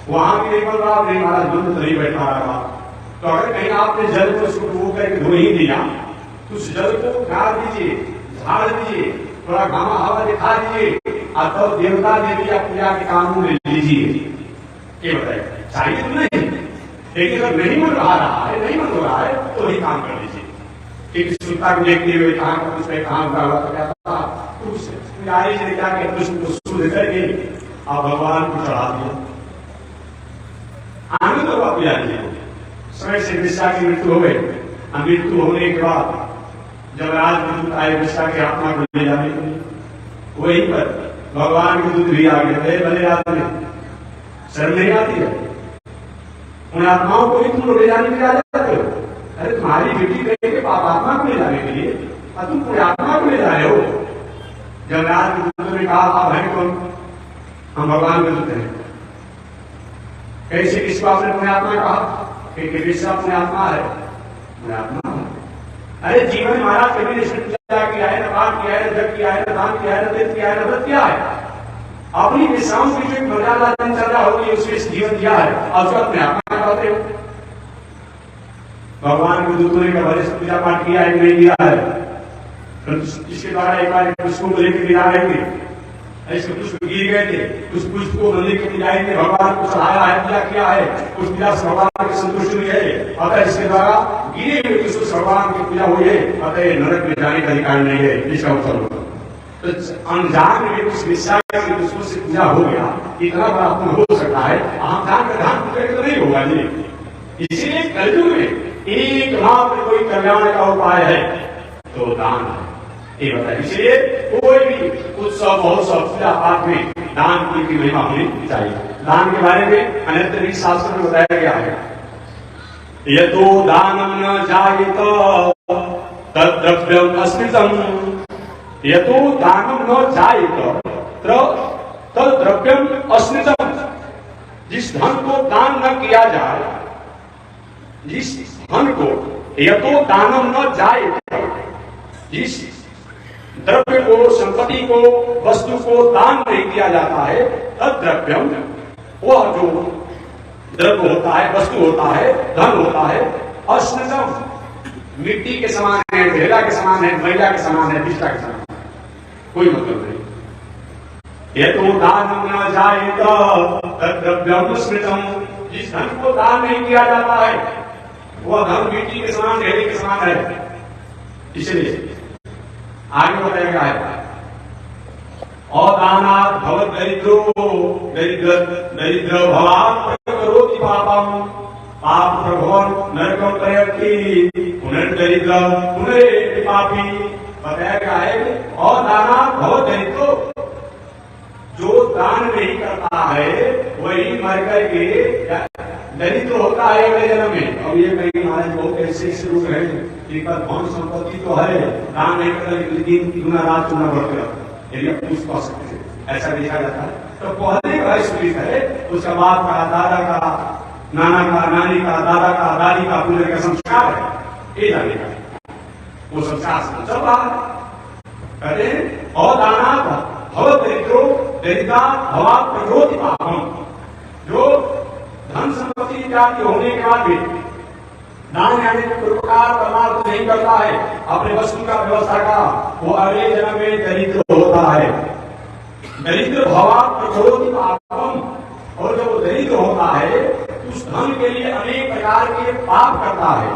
वहां भी नहीं बन रहा, नहीं महाराज मन तो नहीं बैठा रहा, तो अगर कहीं आपने जल को उसको डूब करके धो ही दिया तो उस जल को गाड़ दीजिए, झाड़ दीजिए, थोड़ा घामा हवा दिखा दीजिए, और तो देवता देवी या पूजा के काम में लीजिए। ये बताइए चाहिए तो नहीं, लेकिन अगर नहीं मन रहा है, नहीं मन हो रहा है तो ही काम कर लीजिए। एक सुनता को देखते हुए कहाँ का कुछ कहाँ का हुआ तो क्या था, पुजारी जी ने क्या किया, पुष्प को शुद्ध करके आप भगवान को चढ़ा दिया। आनंद हुआ पुजारी जी को। समय से वेश्या की मृत्यु हो गई। मृत्यु होने के बाद जब राजदूत आए वेश्या की आत्मा को ले जाने के लिए, वहीं पर भगवान के दूत भी आ गए। भले आदमी शर्म नहीं आती है, उन आत्माओं को भी तुम ले जाने के लिए आ जाते हो। अरे तुम्हारी बेटी कहेंगे पाप आत्मा को ले जाने के लिए, और तुम पूरी आत्मा को ले जा रहे हो। जब राज के दूत ने कहा आप हैं कौन, हम भगवान के दूत हैं। कैसे किसको आपने पुण्यात्मा कहा कि विश्व पुण्यात्मा है? पुण्यात्मा है। अरे जीवन महाराज कभी ने पूजा किया है, न पाठ किया है, न जप किया है, न दान किया है, न तीर्थ किया है, न व्रत किया है। अपनी विश्राम की जो मर्यादा दिनचर्या होगी उसमें जीवन दिया है और उसका पुण्यात्मा कहते हो। भगवान को दूतों ने वरिष्ठ पूजा पाठ किया है, नहीं किया है? इसके द्वारा एक बार पुष्पों को लेकर गिरा रहे थे, ऐसे पुष्प गिर गए थे, उस पुष्प को मंदिर के पुजारी ने भगवान को चढ़ाया है, पूजा किया है, उस पूजा से भगवान की संतुष्टि हुई है। अतः इसके द्वारा गिरे हुए पुष्प से भगवान की पूजा हुई है, अतः नरक में जाने का अधिकार नहीं है। इसका उत्तर होगा तो अनजान में उस विषय के पुष्पों से पूजा हो गया, इतना बड़ा पुण्य हो सकता है। आप जान कर ध्यान पूजा तो नहीं होगा जी। इसीलिए कलयुग में एकमात्र कोई कल्याण का उपाय है तो दान है। ये बताइए, इसलिए कोई भी उत्सव महोत्सव पूजा पाठ में दान की महिमा होनी चाहिए। दान के बारे में अन्यत्र शास्त्र में बताया गया है, यतो दानम न जायेत तद्द्रव्यम अस्मितम, यतो दानम न जायेत तद्द्रव्यम अस्मितम। जिस धन को दान न किया जाए, जिस धन को यतो दानम न जायेत, जिस द्रव्य को, संपत्ति को, वस्तु को दान नहीं किया जाता है, तद्द्रव्यम, वह जो द्रव्य होता है, वस्तु होता है, धन होता है, अस्मितम, मिट्टी के समान है, ढेला के समान है, मैला के समान है, बिस्टा के समान है, कोई मतलब नहीं। ये तो दान न जायेत तद्द्रव्यम स्मृतम। जिस धन को दान नहीं किया जाता है वह धन मिट्टी के समान, ढेले के समान है। इसलिए आगे बताया गया है, अदानात् भवत् दरिद्रो दरिद्र भवात् प्रकरोति पापम, पाप प्रभवन् नरकं प्रयाति पुनर्दरिद्र पुनरेति पापी। बताया गया है अदानात् भवत् दरिद्रो, जो दान नहीं करता है वही मर करके दरिद्र होता है अगले जन्म में। अब ये कहीं महाराज बहुत ऐसे लोग है जिनका धन संपत्ति तो है, दान नहीं करता लेकिन दिन गुना रात गुना बढ़ते रहते, यदि आप पूछ पा सकते हैं, ऐसा देखा जाता है। तो पहले का स्पीड है, उसका बाप का, दादा का, नाना का, नानी का, दादा का, दादी का, पूरे का संस्कार है, ये जाने का वो संस्कार चल रहा है। कहते अदानात् भवत् दरिद्रो दरिद्रा भवात् प्रकरोति पापम। जो धन संपत्ति इत्यादि होने के बाद भी दान यानी परोपकार परमार्थ नहीं करता है, अपने वस्तु का व्यवस्था का, वो अगले जन्म में दरिद्र होता है। दरिद्र भवात् प्रकरोति पापम। और जब वो दरिद्र होता है उस धन के लिए अनेक प्रकार के पाप करता है।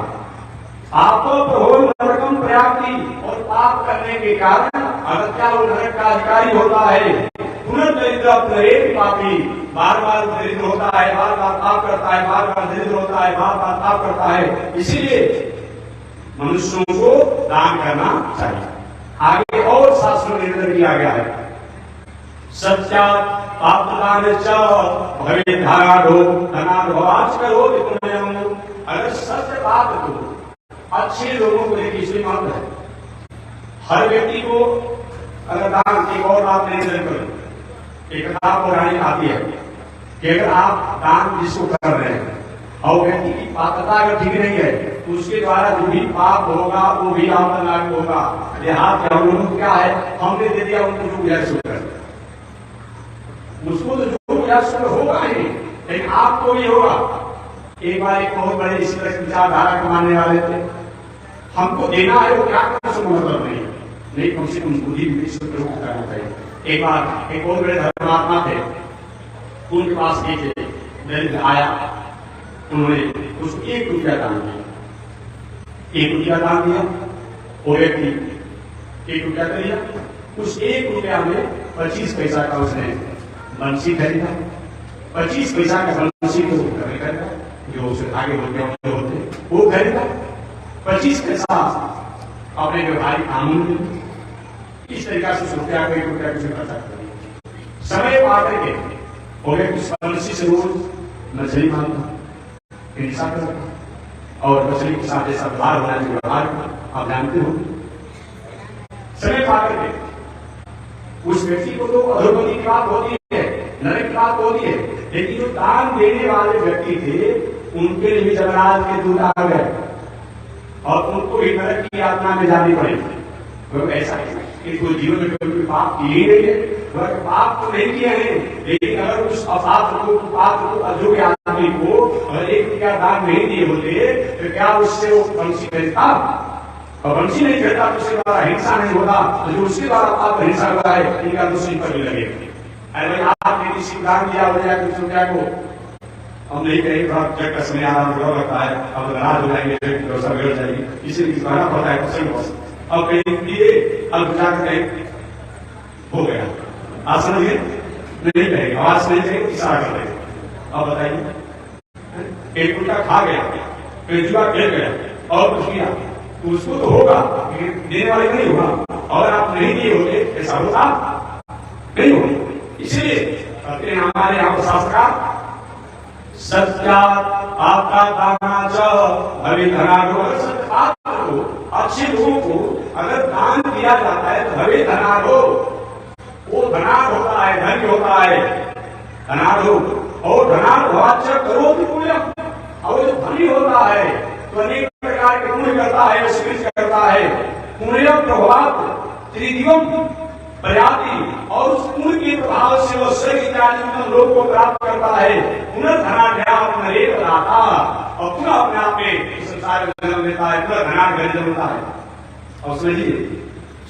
पाप प्रभो नरकम प्रयाति, और पाप करने के कारण अगर क्या वो नरक का अधिकारी होता है। पुनर्दरिद्र पुनरेति पापी, बार बार दरिद्र होता है, बार बार पाप करता है, बार बार दरिद्र होता है, बार बार पाप करता है। इसीलिए मनुष्यों को दान करना चाहिए। आगे और शास्त्रों में निर्णय किया गया है, सत्या पापदान च भवेत् धाराढो धनाढ्वाच करोति पुण्यम। अगर सत्य बात को अच्छे लोगों को देखिए, इसलिए मानता है हर व्यक्ति को अगर दान, एक और बात नहीं करें, एक किताब पौराणिक आती है कि अगर आप दान जिसको कर रहे हैं और व्यक्ति की पात्रता अगर ठीक नहीं है तो उसके द्वारा जो भी पाप होगा वो भी आपका लागू होगा। देहात के हम लोगों को क्या है, हमने दे दिया उनको जो गुजारिश कर, उसको तो जो गुजारिश होगा ही, लेकिन आपको भी होगा। एक बार एक बहुत बड़े इसी तरह विचारधारा को मानने वाले थे, हमको देना है वो क्या करना से मतलब नहीं, कम से कम बुद्धि विकसित करना चाहिए। एक बार एक और बड़े धर्मात्मा थे, उनके पास एक दरिद्र आया, उन्होंने उसको 1 रुपया दान दिया। 1 रुपया दान दिया, वो व्यक्ति 1 रुपया कर दिया, उस 1 रुपया में 25 पैसा का उसने बंसी खरीदा। 25 पैसा का बंसी को खरीदा, जो उसे आगे होते वो खरीदा। 25 पैसा अपने व्यवहारिक कानून में इस तरीका से रुपया को 1 रुपया कुछ खर्चा कर। समय पाकर के हो गए कुछ बंसी से रोज मछली मारना, हिंसा करना और मछली के साथ जैसा व्यवहार होना चाहिए व्यवहार आप जानते हो। समय पाकर के उस व्यक्ति को तो अधोगति की बात होती है, नरक की बात होती है, लेकिन जो दान देने वाले व्यक्ति थे उनके लिए भी जमराज के दूत आ गए और उनको भी नरक की यातना में जानी पड़ी। तो ऐसा कि कोई जीवन में कोई पाप किए नहीं है, वह पाप तो नहीं किए हैं, लेकिन अगर उस अपात्र को पात्र को अयोग्य आदमी को अगर एक क्या दान नहीं दिए होते तो क्या उससे वो वंशी करता, और वंशी नहीं करता तो उसके द्वारा हिंसा नहीं होता, तो जो उसके द्वारा पाप हिंसा हुआ है इनका दूसरी पर भी लगे। अरे आपने किसी उदाहरण दिया हो जाए तो सोचा को हम नहीं कहेंगे, थोड़ा जग का समय आराम डर लगता है, अब नाराज हो जाएंगे, व्यवस्था बिगड़ जाएगी, इसलिए कहना पड़ता है क्वेश्चन। अब कहीं दिए अब जाकर कहीं हो गया, आप समझिए नहीं कहेंगे, आवाज नहीं कहेंगे, इशारा कर देंगे। अब बताइए एक उल्टा खा गया, फिर जुआ खेल गया और कुछ किया तो उसको तो होगा, लेकिन देने वाले नहीं होगा, और आप नहीं दिए होते ऐसा होता नहीं होगा। इसलिए कहते हैं हमारे यहाँ पर शास्त्र सत्या आपका दाना भवे धनाढ़ो, सत्य पात्र को अच्छे लोगों को अगर दान दिया जाता है तो भवे धनाढ़ो, वो धनाढ़ होता है, धन होता है धनाढ़ो, और धनाढ़ भवाच्य करो भी पुण्यम, और जो धनी होता है तो अनेक प्रकार के पुण्य करता है, स्मृति करता है, पुण्य प्रभाव त्रिदिवम प्रयाति, और उस पुण्य के प्रभाव से वह स्वर्ग इत्यादि लोग को प्राप्त करता है, पुनर्धनाढ्याम नरेश लाता, और पुनः अपने आप में संसार में जन्म लेता है, पुनर्धनाढ्य जन्म लेता है। और समझिए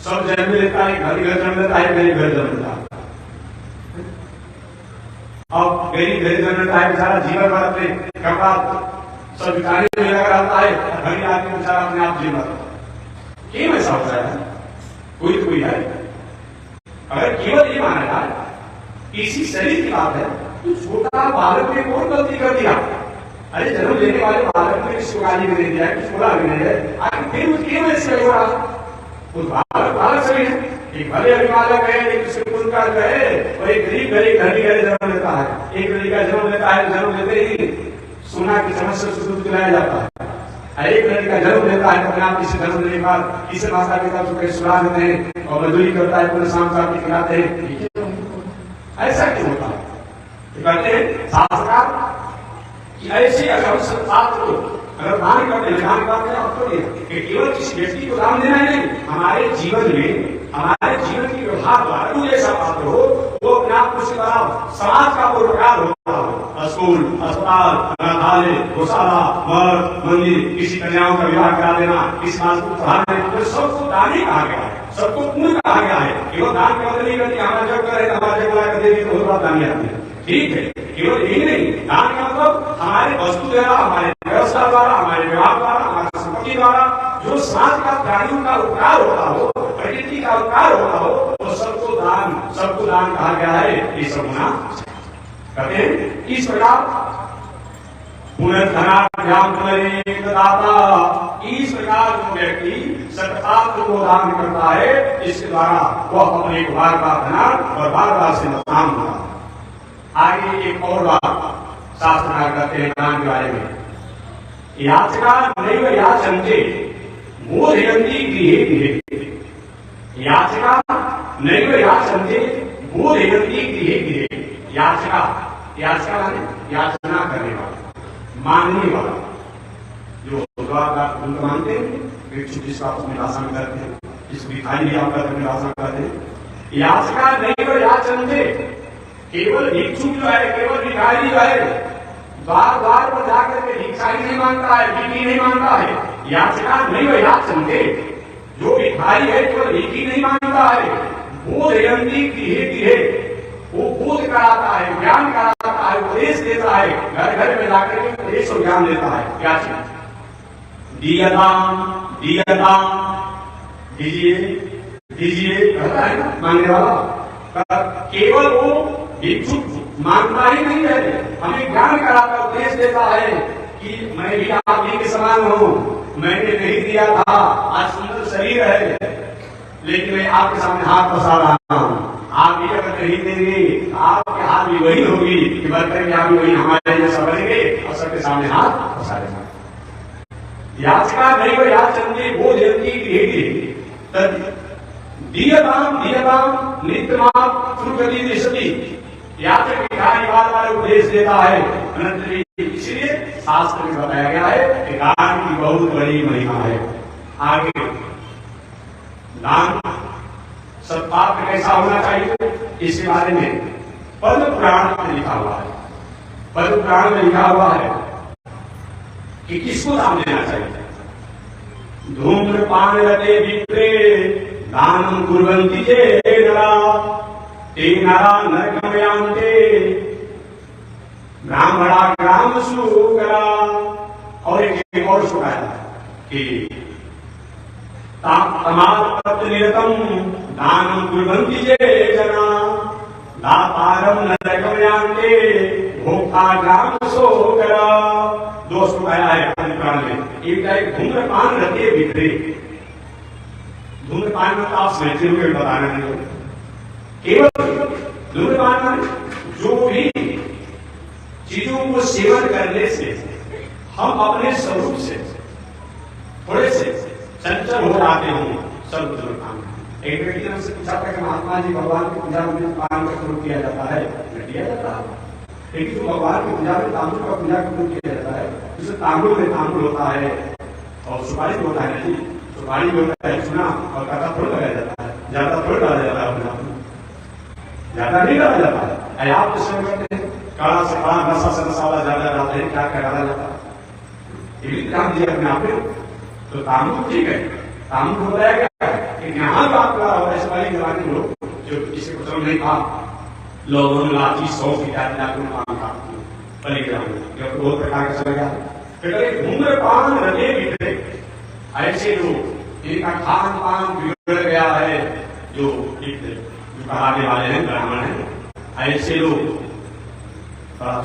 सब जन्म लेता है, घर घर जन्म लेता है, गरीब घर जन्म लेता है। अब गरीब घर जन्म लेता है बेचारा जीवन भर अपने कपड़ा सब बिकाने में लगा रहता है, धनी आदमी बेचारा अपने आप जीवन क्यों ऐसा होता है? कोई तो कोई है। अगर केवल ये माना जाए इसी शरीर की बात है तो छोटा बालक ने कौन गलती कर दिया? अरे जन्म लेने वाले बालक ने किसी गाली भी नहीं दिया, किसी बोला भी नहीं है, आखिर फिर क्यों ऐसे हो रहा? उस बालक बालक सही है, एक भले अभिभावक है, एक उसके पुण्य का है, और एक गरीब गरीब घड़ी घड़ी जन्म लेता है। एक गरीब का जन्म लेता है, जन्म लेते ही सोना की समस्या से दूध पिलाया जाता है। एक लड़की का जन्म लेता है, अपने आप किसी जन्म लेने के बाद किसी माता पिता उसको सुला देते हैं और मजदूरी करता है, पूरे शाम साथ खिलाते हैं। ऐसा क्यों होता है? कहते हैं शास्त्रकार कि ऐसे अगर पात्र को अगर दान करते हैं, दान करते हैं केवल किसी व्यक्ति को दान देना नहीं, हमारे जीवन में हमारे जीवन की व्यवहार द्वारा कोई ऐसा पात्र हो वो अपने आप को समाज का उपकार होता हो, स्कूल, अस्पताल, अनाथालय, गौशाला, मठ, मंदिर, किसी कन्याओं का विवाह करा देना, किसी बात को पढ़ाने, सबको दान ही कहा गया है, सबको पुण्य कहा गया है। केवल दान की मदद नहीं करती, हमारा जब करे हमारा जब बना कर देगी तो बहुत बात दान आती है, ठीक है। केवल यही नहीं, दान का मतलब हमारे वस्तु द्वारा, हमारे व्यवस्था द्वारा, हमारे व्यवहार द्वारा, हमारी संपत्ति द्वारा जो समाज का प्राणियों का उपकार होता हो, प्रकृति का उपकार होता हो, तो सबको दान कहा गया है। ये सब होना कहते हैं इस प्रकार पुनर्धनाढ्याम पुनरेकदाता, इस प्रकार जो व्यक्ति सत्पात्र को दान करता है इसके द्वारा वह अपने बार बार धनाढ़ और बार बार से काम होता है। आगे एक और बात शास्त्रकार कहते हैं दान के बारे में, याचका नैव याचन्ते बोधयन्ति गृहे गृहे, याचका नैव याचन्ते बोधयन्ति गृहे गृहे। याचका माने याचना करने वाला, मांगने वाला, जो मांगते हैं जिसको आप अपनी भाषा में करते हैं, जिस भिखारी भी आप अपनी भाषा में करते हैं। याचका नैव याचन्ते, केवल भिक्षुक जो है, केवल भिखारी जो है द्वार द्वार पर जाकर के भिक्षाई नहीं मांगता है, भिक्षी नहीं मांगता है। याचका नैव याचन्ते, जो भिखारी है केवल भिक्षी नहीं मांगता है, बोधयन्ति गृहे गृहे, वो बोध कराता है, ज्ञान कराता है, उपदेश देता है, घर घर में जाकर के उपदेश और ज्ञान देता है। क्या चीज? दीयताम दीयताम, दीजिए दीजिए कहता है ना मांगने वाला। केवल वो भिक्षुक मांगता ही नहीं है, हमें ज्ञान कराता, उपदेश देता है कि मैं भी आप ही के समान हूं, मैंने नहीं दिया था, आज सुंदर शरीर है, लेकिन मैं आपके सामने हाथ फंसा रहा हूं, आप भी अगर नहीं देंगे आपके हाथ भी वही होगी कि बर्तन आप भी वही हमारे जैसा बनेंगे और सबके सामने हाथ फंसा देना। याचका नैव याचन्ते बोधयन्ति गृहे गृहे, दीयताम दीयताम नित्यमाप सुगति दिशति। यात्री भिखारी बार बार उपदेश देता है अनंत जी, इसलिए शास्त्र में बताया गया है कि दान की बहुत बड़ी महिमा है। आगे दान सत्पात्र कैसा होना चाहिए इसके बारे में पद्म पुराण में लिखा हुआ है। पद्म पुराण में लिखा हुआ है कि किसको दान देना चाहिए। धूम्रपान रते विप्रे दानम कुर्वन्ति ये नरा ते नरा नरकम यान्ते ब्राह्मणा ग्राम सुकरा। और एक और सुनाया कि तमाम निरतम दानम कुर्वन्ति ये जना दातारम नरकम यान्ते भोक्ता ग्राम सुकरा। दोस्तों आया है पुराण में। एक धूम्रपान रते विप्रे, धूम्रपान में आप समझते हो बताना नहीं, केवल धूम्रपान में जो भी चीजों को सेवन करने से हम अपने स्वरूप से थोड़े से चंचल हो जाते हों, सब धूम्रपान। एक व्यक्ति ने हमसे पूछा था कि महात्मा जी भगवान की पूजा में पान का प्रयोग किया जाता है, किया जाता है, लेकिन जो भगवान की पूजा में तांबुल का पूजा का प्रयोग किया जाता है उसमें तांबुल में तांबुल होता है और सुपारी भी होता है ना जी, सुपारी भी होता है चुना और काटा थोड़ा लगाया जाता है, ज्यादा थोड़ा डाला जाता है, ज्यादा नहीं डाला जाता है। आप तो सेवन करते हैं काला से काला नशा से नशा वाला ज्यादा डालते हैं, क्या क्या डाला जाता है ये भी ध्यान दिया अपने आप में। तो तांबुल ठीक है, तांबुल होता है क्या कि यहाँ बात का ऐसे वाले जमाने लोग जो किसी को समझ नहीं था, लोगों ने लाठी 100 की जाती पान था परिग्राम जब बहुत प्रकार का चल गया। फिर धूम्रपान रते विप्रे, ऐसे लोग इनका खान पान बिगड़ गया है जो कहने वाले हैं ब्राह्मण हैं, ऐसे लोग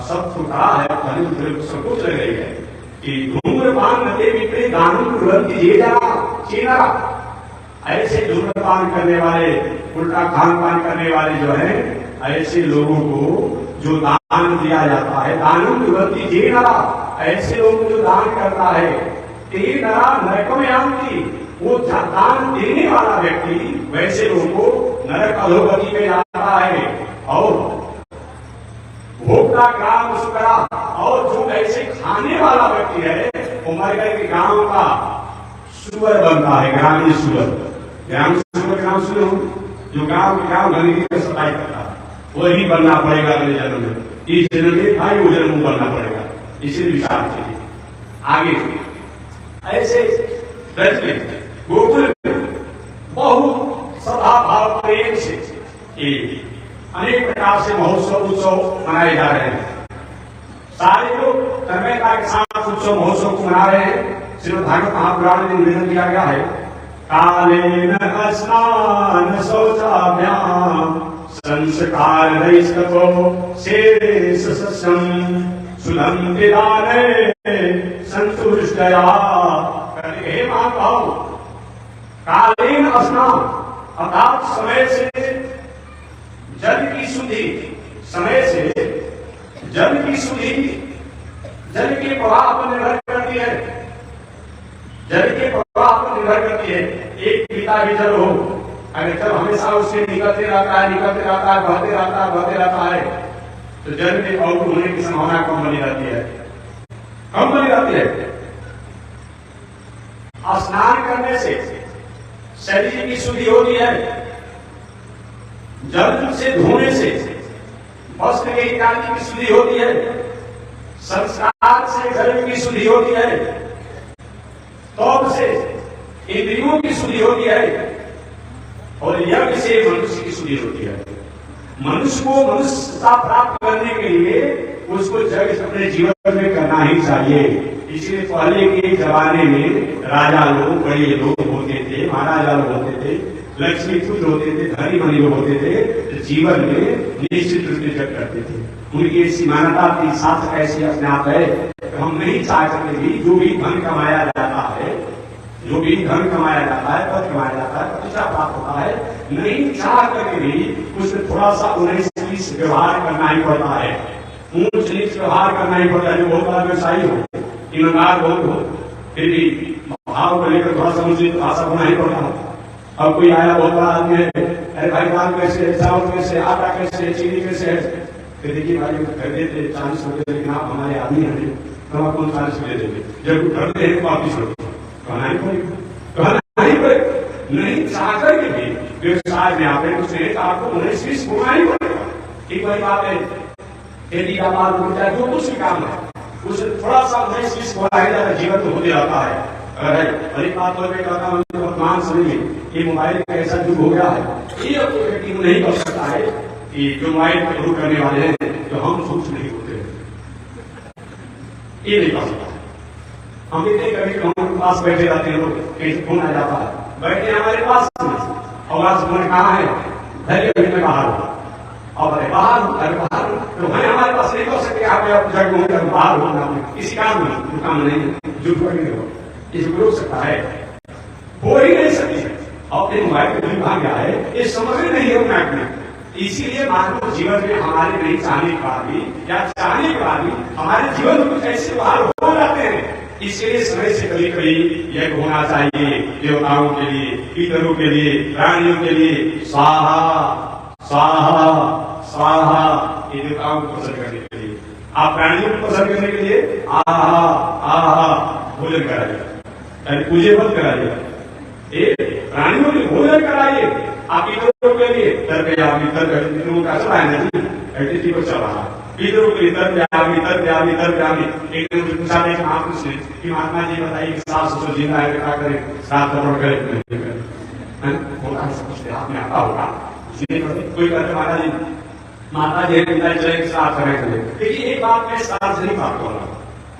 सब तो कहा है सब कुछ लग रही है कि धूम्रपान रते विप्रे दानम कुर्वन्ति ये जना। ऐसे धूम्रपान करने वाले, उल्टा खान पान करने वाले जो है, ऐसे लोगों को जो दान दिया जाता है, दानम कुर्वन्ति ये नरा, ऐसे लोगों को जो दान करता है ते नरा नरकम यान्ति, वो दान देने वाला व्यक्ति वैसे लोगों को नरक अधोगति में जाता है। और भोक्ता ग्राम सुकरा, और जो ऐसे खाने वाला व्यक्ति है वो मर करके गांव का सुअर बनता है, ग्रामीण सुअर। ग्राम सुअर ग्राम सुअर जो गांव गंदगी में सफाई करता है वही बनना पड़ेगा अगले जन्म में, इस जन्म में भाई वो जन्म बनना पड़ेगा। इसलिए विचार कीजिए आगे। ऐसे ब्रज में गोकुल में बहुत सदा भाव प्रेम से अनेक प्रकार से महोत्सव उत्सव मनाए जा रहे हैं। सारे लोग तन्मयता के साथ उत्सव महोत्सव को मना रहे हैं। श्रीमद् भागवत महापुराण में निवेदन किया गया है, कालेन स्नान शौचाभ्याम संस्कार रहिस्तको शेष सस्यम सुलम विदाने संतुष्टया। हे महाभाव, कालीन स्नान अर्थात समय से जल की शुद्धि, समय से जल की शुद्धि, जल के प्रवाह पर निर्भर करती है, जल के प्रवाह पर निर्भर करती है। एक पिता भी जल हो, अगर जल हमेशा उससे निकलते रहता है, बहते रहता है तो जल में आउट होने की संभावना कम बनी रहती है, कम बनी रहती है। स्नान करने से शरीर की शुद्धि होती है, जल से धोने से वस्त्र के इत्यादि की शुद्धि होती है, संस्कार से शरीर की शुद्धि होती है, तौब से इंद्रियों की शुद्धि होती है, और यज्ञ से मनुष्य की शुद्धि होती है। मनुष्य को मनुष्यता प्राप्त करने के लिए उसको यज्ञ अपने जीवन में करना ही चाहिए। इसलिए पहले के जमाने में राजा लोग, बड़े लोग होते थे, महाराजा लोग होते थे, लक्ष्मी पुत्र होते थे, धनी मनी लोग होते थे, तो जीवन में निश्चित रूप से यज्ञ करते थे। उनकी ऐसी मान्यता थी, शास्त्र ऐसी अपने आप है, हम नहीं चाह सकते भी जो भी धन कमाया जाता है, जो भी धन कमाया जाता है, पद कमाया जाता है, प्रतिष्ठा प्राप्त होता है, नहीं चाह करके भी उसमें थोड़ा सा 19-20 व्यवहार करना ही पड़ता है, ऊंच नीच व्यवहार करना ही पड़ता है। जो बहुत बड़ा व्यवसायी हो, ईमानदार बहुत हो, फिर भी भाव को लेकर थोड़ा सा मुझे भाषा होना ही पड़ता है। अब कोई आया बहुत बड़ा आदमी है, अरे भाई दाल कैसे है, चावल कैसे, आटा कैसे है, चीनी कैसे है, कि देखिए भाई कर देते 40 रुपये, लेकिन आप हमारे आदमी हैं तो आप कौन 40 रुपये देंगे, जब कर दे तो आप 20 रुपये कहना ही पड़ेगा। नहीं चाहकर के भी व्यवसाय में आप हैं तो आपको 19-20 घुमाना ही पड़ेगा। एक बड़ी बात है, यदि आप जो कुछ भी काम है उसे थोड़ा सा 19-20 घुमाएगा जीवन तो होते रहता है। अगर एक बात और मैं कहता हूँ वर्तमान समय में ये मोबाइल का ऐसा युग हो गया है, ये व्यक्ति नहीं कर सकता है कि जो मोबाइल का उपयोग करने वाले हैं तो हम सूक्ष्म नहीं होते, ये नहीं कर सकता। हम इतने कभी हमारे पास बैठे रहते हैं, लोग कहीं फोन आ जाता है, बैठे हमारे पास और आज फोन कहाँ है, धैर्य में बाहर हो और बाहर तो भाई हमारे पास नहीं कर सकते। आप जगह बाहर होना किसी काम में काम नहीं जुट नहीं हो, इसको रोक सकता है, हो ही नहीं सकती। अपने मोबाइल में भाग गया है, ये समझ नहीं है मैप में। इसीलिए मानव जीवन में हमारे नहीं चाहने के बाद भी या चाहने के बाद भी हमारे जीवन में कुछ ऐसे बाहर हो जाते हैं। इसलिए समय से कभी कभी यह होना चाहिए देवताओं के लिए, पितरों के लिए, प्राणियों के लिए स्वाहा स्वाहा स्वाहा, ये देवताओं को प्रसन्न करने के लिए, आप प्राणियों को प्रसन्न करने के लिए आहा आहा भोजन कराइए, पूजे मत कराइए, प्राणियों के भोजन कराइए। आप पितरों के लिए पितरों का चला है ना, ऐसे को चला पितरों के लिए एक दिन पूछा महापुरुष ने कि महात्मा जी बताइए कि सास ससुर जिंदा है क्या करें, श्राद्ध तर्पण करें, आपने आता होगा कोई कहते माता जी पिता चले श्राद्ध करें। देखिए एक बात में सार्वजनिक बात हो रहा,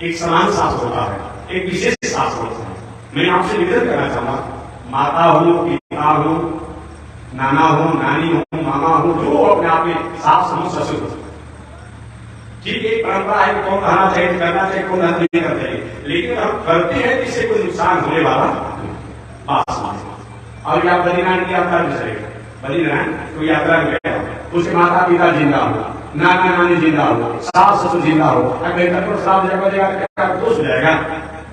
एक समान शास्त्र होता है, एक विशेष शास्त्र होता है। मैं आपसे निवेदन करना चाहूंगा, माता हो, पिता हो, नाना हो, नानी हो, मामा हो, जो अपने आप में सास हो, ससुर हो, ठीक है परंपरा है कौन रहना चाहिए, करना चाहिए, कौन नहीं करना चाहिए, लेकिन हम करते हैं जिससे कोई नुकसान होने वाला बात। और या बद्रीनारायण की यात्रा भी चलेगा, बद्रीनारायण तो यात्रा में गया, उसके माता पिता जिंदा हो, नाना नानी जिंदा हो, सास ससुर जिंदा हो, अगर श्राद्ध जब बजेगा क्या दोष हो जाएगा?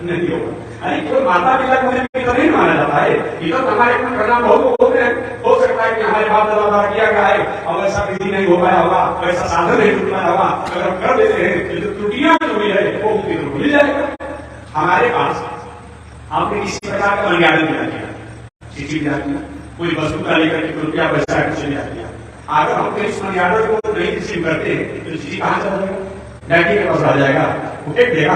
नहीं होगा। अरे कोई माता पिता को तो नहीं माना जाता है, इधर तो हमारे करना बहुत होते हैं। हो सकता है कि हमारे बाप दादा किया गया है और वैसा विधि नहीं हो पाया होगा, वैसा साधन नहीं टूट पाया होगा, अगर हम कर देते हैं तो त्रुटियां जो हुई है वो भूल जाएगा। हमारे पास आपने किसी प्रकार का मर्यादा दिया किया, चिट्ठी दिया किया, कोई वस्तु का लेकर के रुपया पैसा कुछ दिया किया, अगर हम इस मर्यादा को नहीं रिसीव करते तो चिट्ठी कहां से जाएगा? डैडी के पास आ जाएगा, वो फेंक देगा,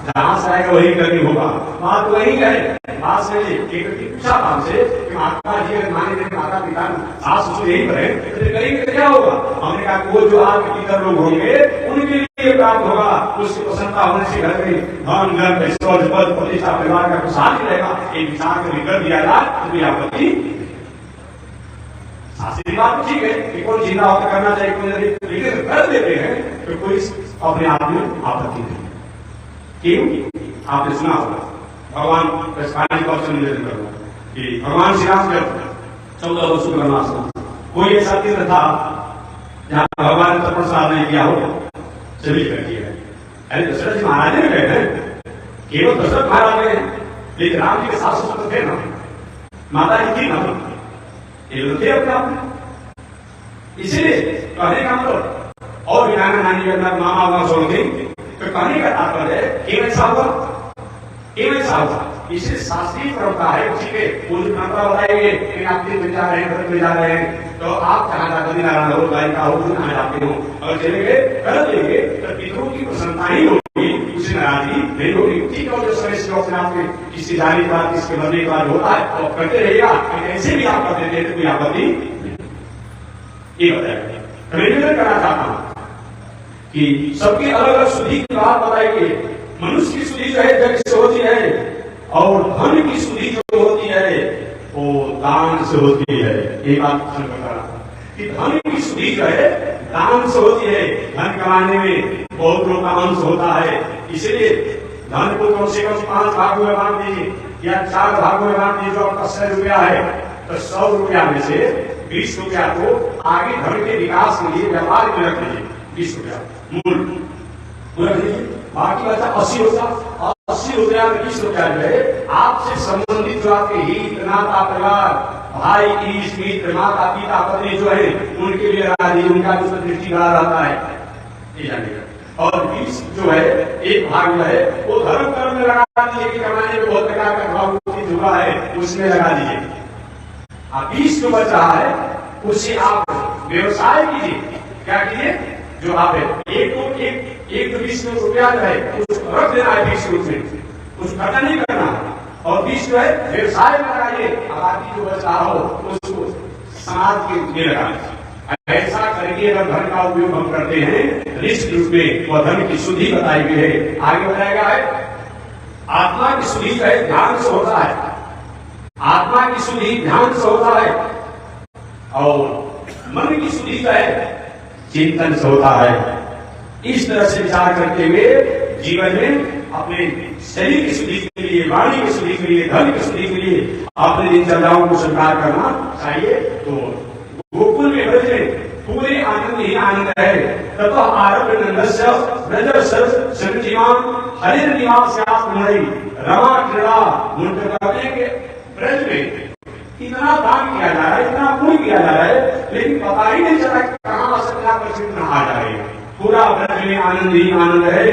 जहां से आएगा वही करनी होगा। बात वही है, बात से एक व्यक्ति पूछा आपसे कि महात्मा जी अगर मान लीजिए माता पिता सास ससुर यही करें तो करेंगे क्या होगा? हमने कहा वो जो आपके पितर लोग होंगे उनके लिए प्राप्त होगा, उसकी प्रसन्नता होने से घर में धन धन ऐश्वर्य पद प्रतिष्ठा परिवार का खुशहाल रहेगा। एक विचार को कर दिया जाए तो आपत्ति शास्त्रीय बात ठीक है कि कोई जिंदा होकर करना चाहिए, कोई लेकिन कर देते हैं तो कोई अपने आप में आपत्ति नहीं। क्यों? आपने सुना होगा भगवान निवेदन करूंगा कि भगवान श्री राम जब 14 वर्षों का वनवास, कोई ऐसा तीर्थ था जहां भगवान ने तर्पण श्राद्ध नहीं किया हो, सभी कर दिया। अरे दशरथ जी महाराज ने गए हैं, केवल दशरथ महाराज ने, लेकिन राम जी के सास ससुर थे ना, माता जी थी ना, ये थे अपने आप में। इसीलिए कहने का मतलब और भी नाना नानी मामा वहां छोड़ गई तो कहने का तात्पर्य क्यों ऐसा हुआ, क्यों ऐसा हुआ? इसे शास्त्रीय परंपरा है, उसी के पूरी परंपरा बताएंगे कि आप दिन में जा रहे हैं, घर में जा रहे हैं तो आप कहाँ जाकर बद्रीनारायण हो, द्वारिका हो, कहाँ जाते हो, अगर चलेंगे कर देंगे तो पितरों की प्रसन्नता ही होगी, उसे नाराजगी नहीं होगी। ठीक है, जो समय से अपने आप में किसी जाने के बाद किसके मरने के बाद होता है तो करते रहेगा, ऐसे भी आप कर देते हैं तो कोई आपत्ति ये बताएगा। निवेदन करना चाहता हूं कि सबकी अलग अलग शुद्धि की बात बताइए। मनुष्य की शुद्धि जो है जग से होती है और धन की शुद्धि जो होती है वो दान से होती है। ये बात बता रहा कि धन की शुद्धि जो है दान से होती है। धन कमाने में बहुत लोग का अंश होता है, इसलिए धन को कम से कम 5 भागों में बांट दीजिए या 4 भागों में बांट दीजिए। जो आपका 100 रुपया है तो 100 रुपया में से 20 रुपया को आगे धन के विकास के लिए व्यापार में रख लीजिए, 20 रुपया मूल रख लीजिए, बाकी बचा 80 रुपया। 80 रुपया में 20 रुपया जो है आपसे संबंधित जो आपके हित नाता परिवार भाई ईश मित्र माता पिता पत्नी जो है उनके लिए लगा दीजिए, उनका जो दृष्टि लगा रहता है ये जानिएगा। और 20 जो है एक भाग जो है वो धर्म कर्म में लगा दीजिए कि कमाने में बहुत प्रकार का भाव जुड़ा है उसमें लगा दीजिए। आप 20 जो बच रहा है उससे आप व्यवसाय कीजिए। क्या कीजिए? जो आप एक 20 रुपया जो है उसको रख देना है 20 रुपये, उसको खर्चा नहीं करना। और 20 जो है व्यवसाय में लगाइए, बाकी जो बच रहा हो उसको समाज के लिए लगाइए। ऐसा करके अगर धन का उपयोग हम करते हैं निश्चित रूप में वह धन की शुद्धि बताई गई है। आगे बताया गया है आत्मा की शुद्धि जो है ध्यान से होता है, आत्मा की शुद्धि ध्यान से होता है, और मन की शुद्धि जो है चिंतन से होता है। इस तरह से विचार करते हुए जीवन में अपने शरीर की शुद्धि के लिए, वाणी की शुद्धि के लिए, धन की शुद्धि के लिए अपने दिनचर्याओं को स्वीकार करना चाहिए। तो गोकुल में ब्रज में पूरे आनंद ही आनंद है। तब आरभ नंदस्य ब्रज संजीवान हरि निवास रमा क्रीड़ा मुंडे के ब्रज में इतना दान किया जा रहा है, इतना पुण्य किया जा रहा है, लेकिन पता ही नहीं चला कहां सत्या प्रसिद्ध आ जाए। पूरा ब्रज में आनंद ही आनंद है।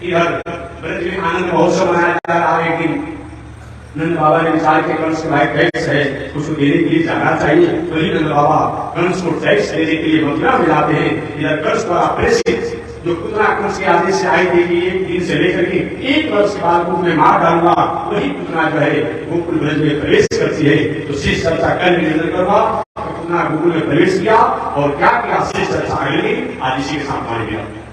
इधर ब्रज में आनंद महोत्सव मनाया जा रहा है। एक दिन नंद बाबा ने विचार के कंस के भाई टैक्स है उसको देने के लिए जाना चाहिए। वही नंद बाबा कंस को टैक्स देने के लिए मथुरा में जाते हैं। इधर कंस द्वारा प्रेषित जो पुतना कंस के आदेश से आई थी कि एक दिन से लेकर के 1 वर्ष के बाद मैं मार डालूंगा, वही पुतना जो है गोकुल ब्रज में प्रवेश करती है। तो शेष चर्चा कल निवेदन करूंगा। पुतना गोकुल में प्रवेश किया और क्या किया शेष चर्चा अगले आज इसी के साथ मानेंगे।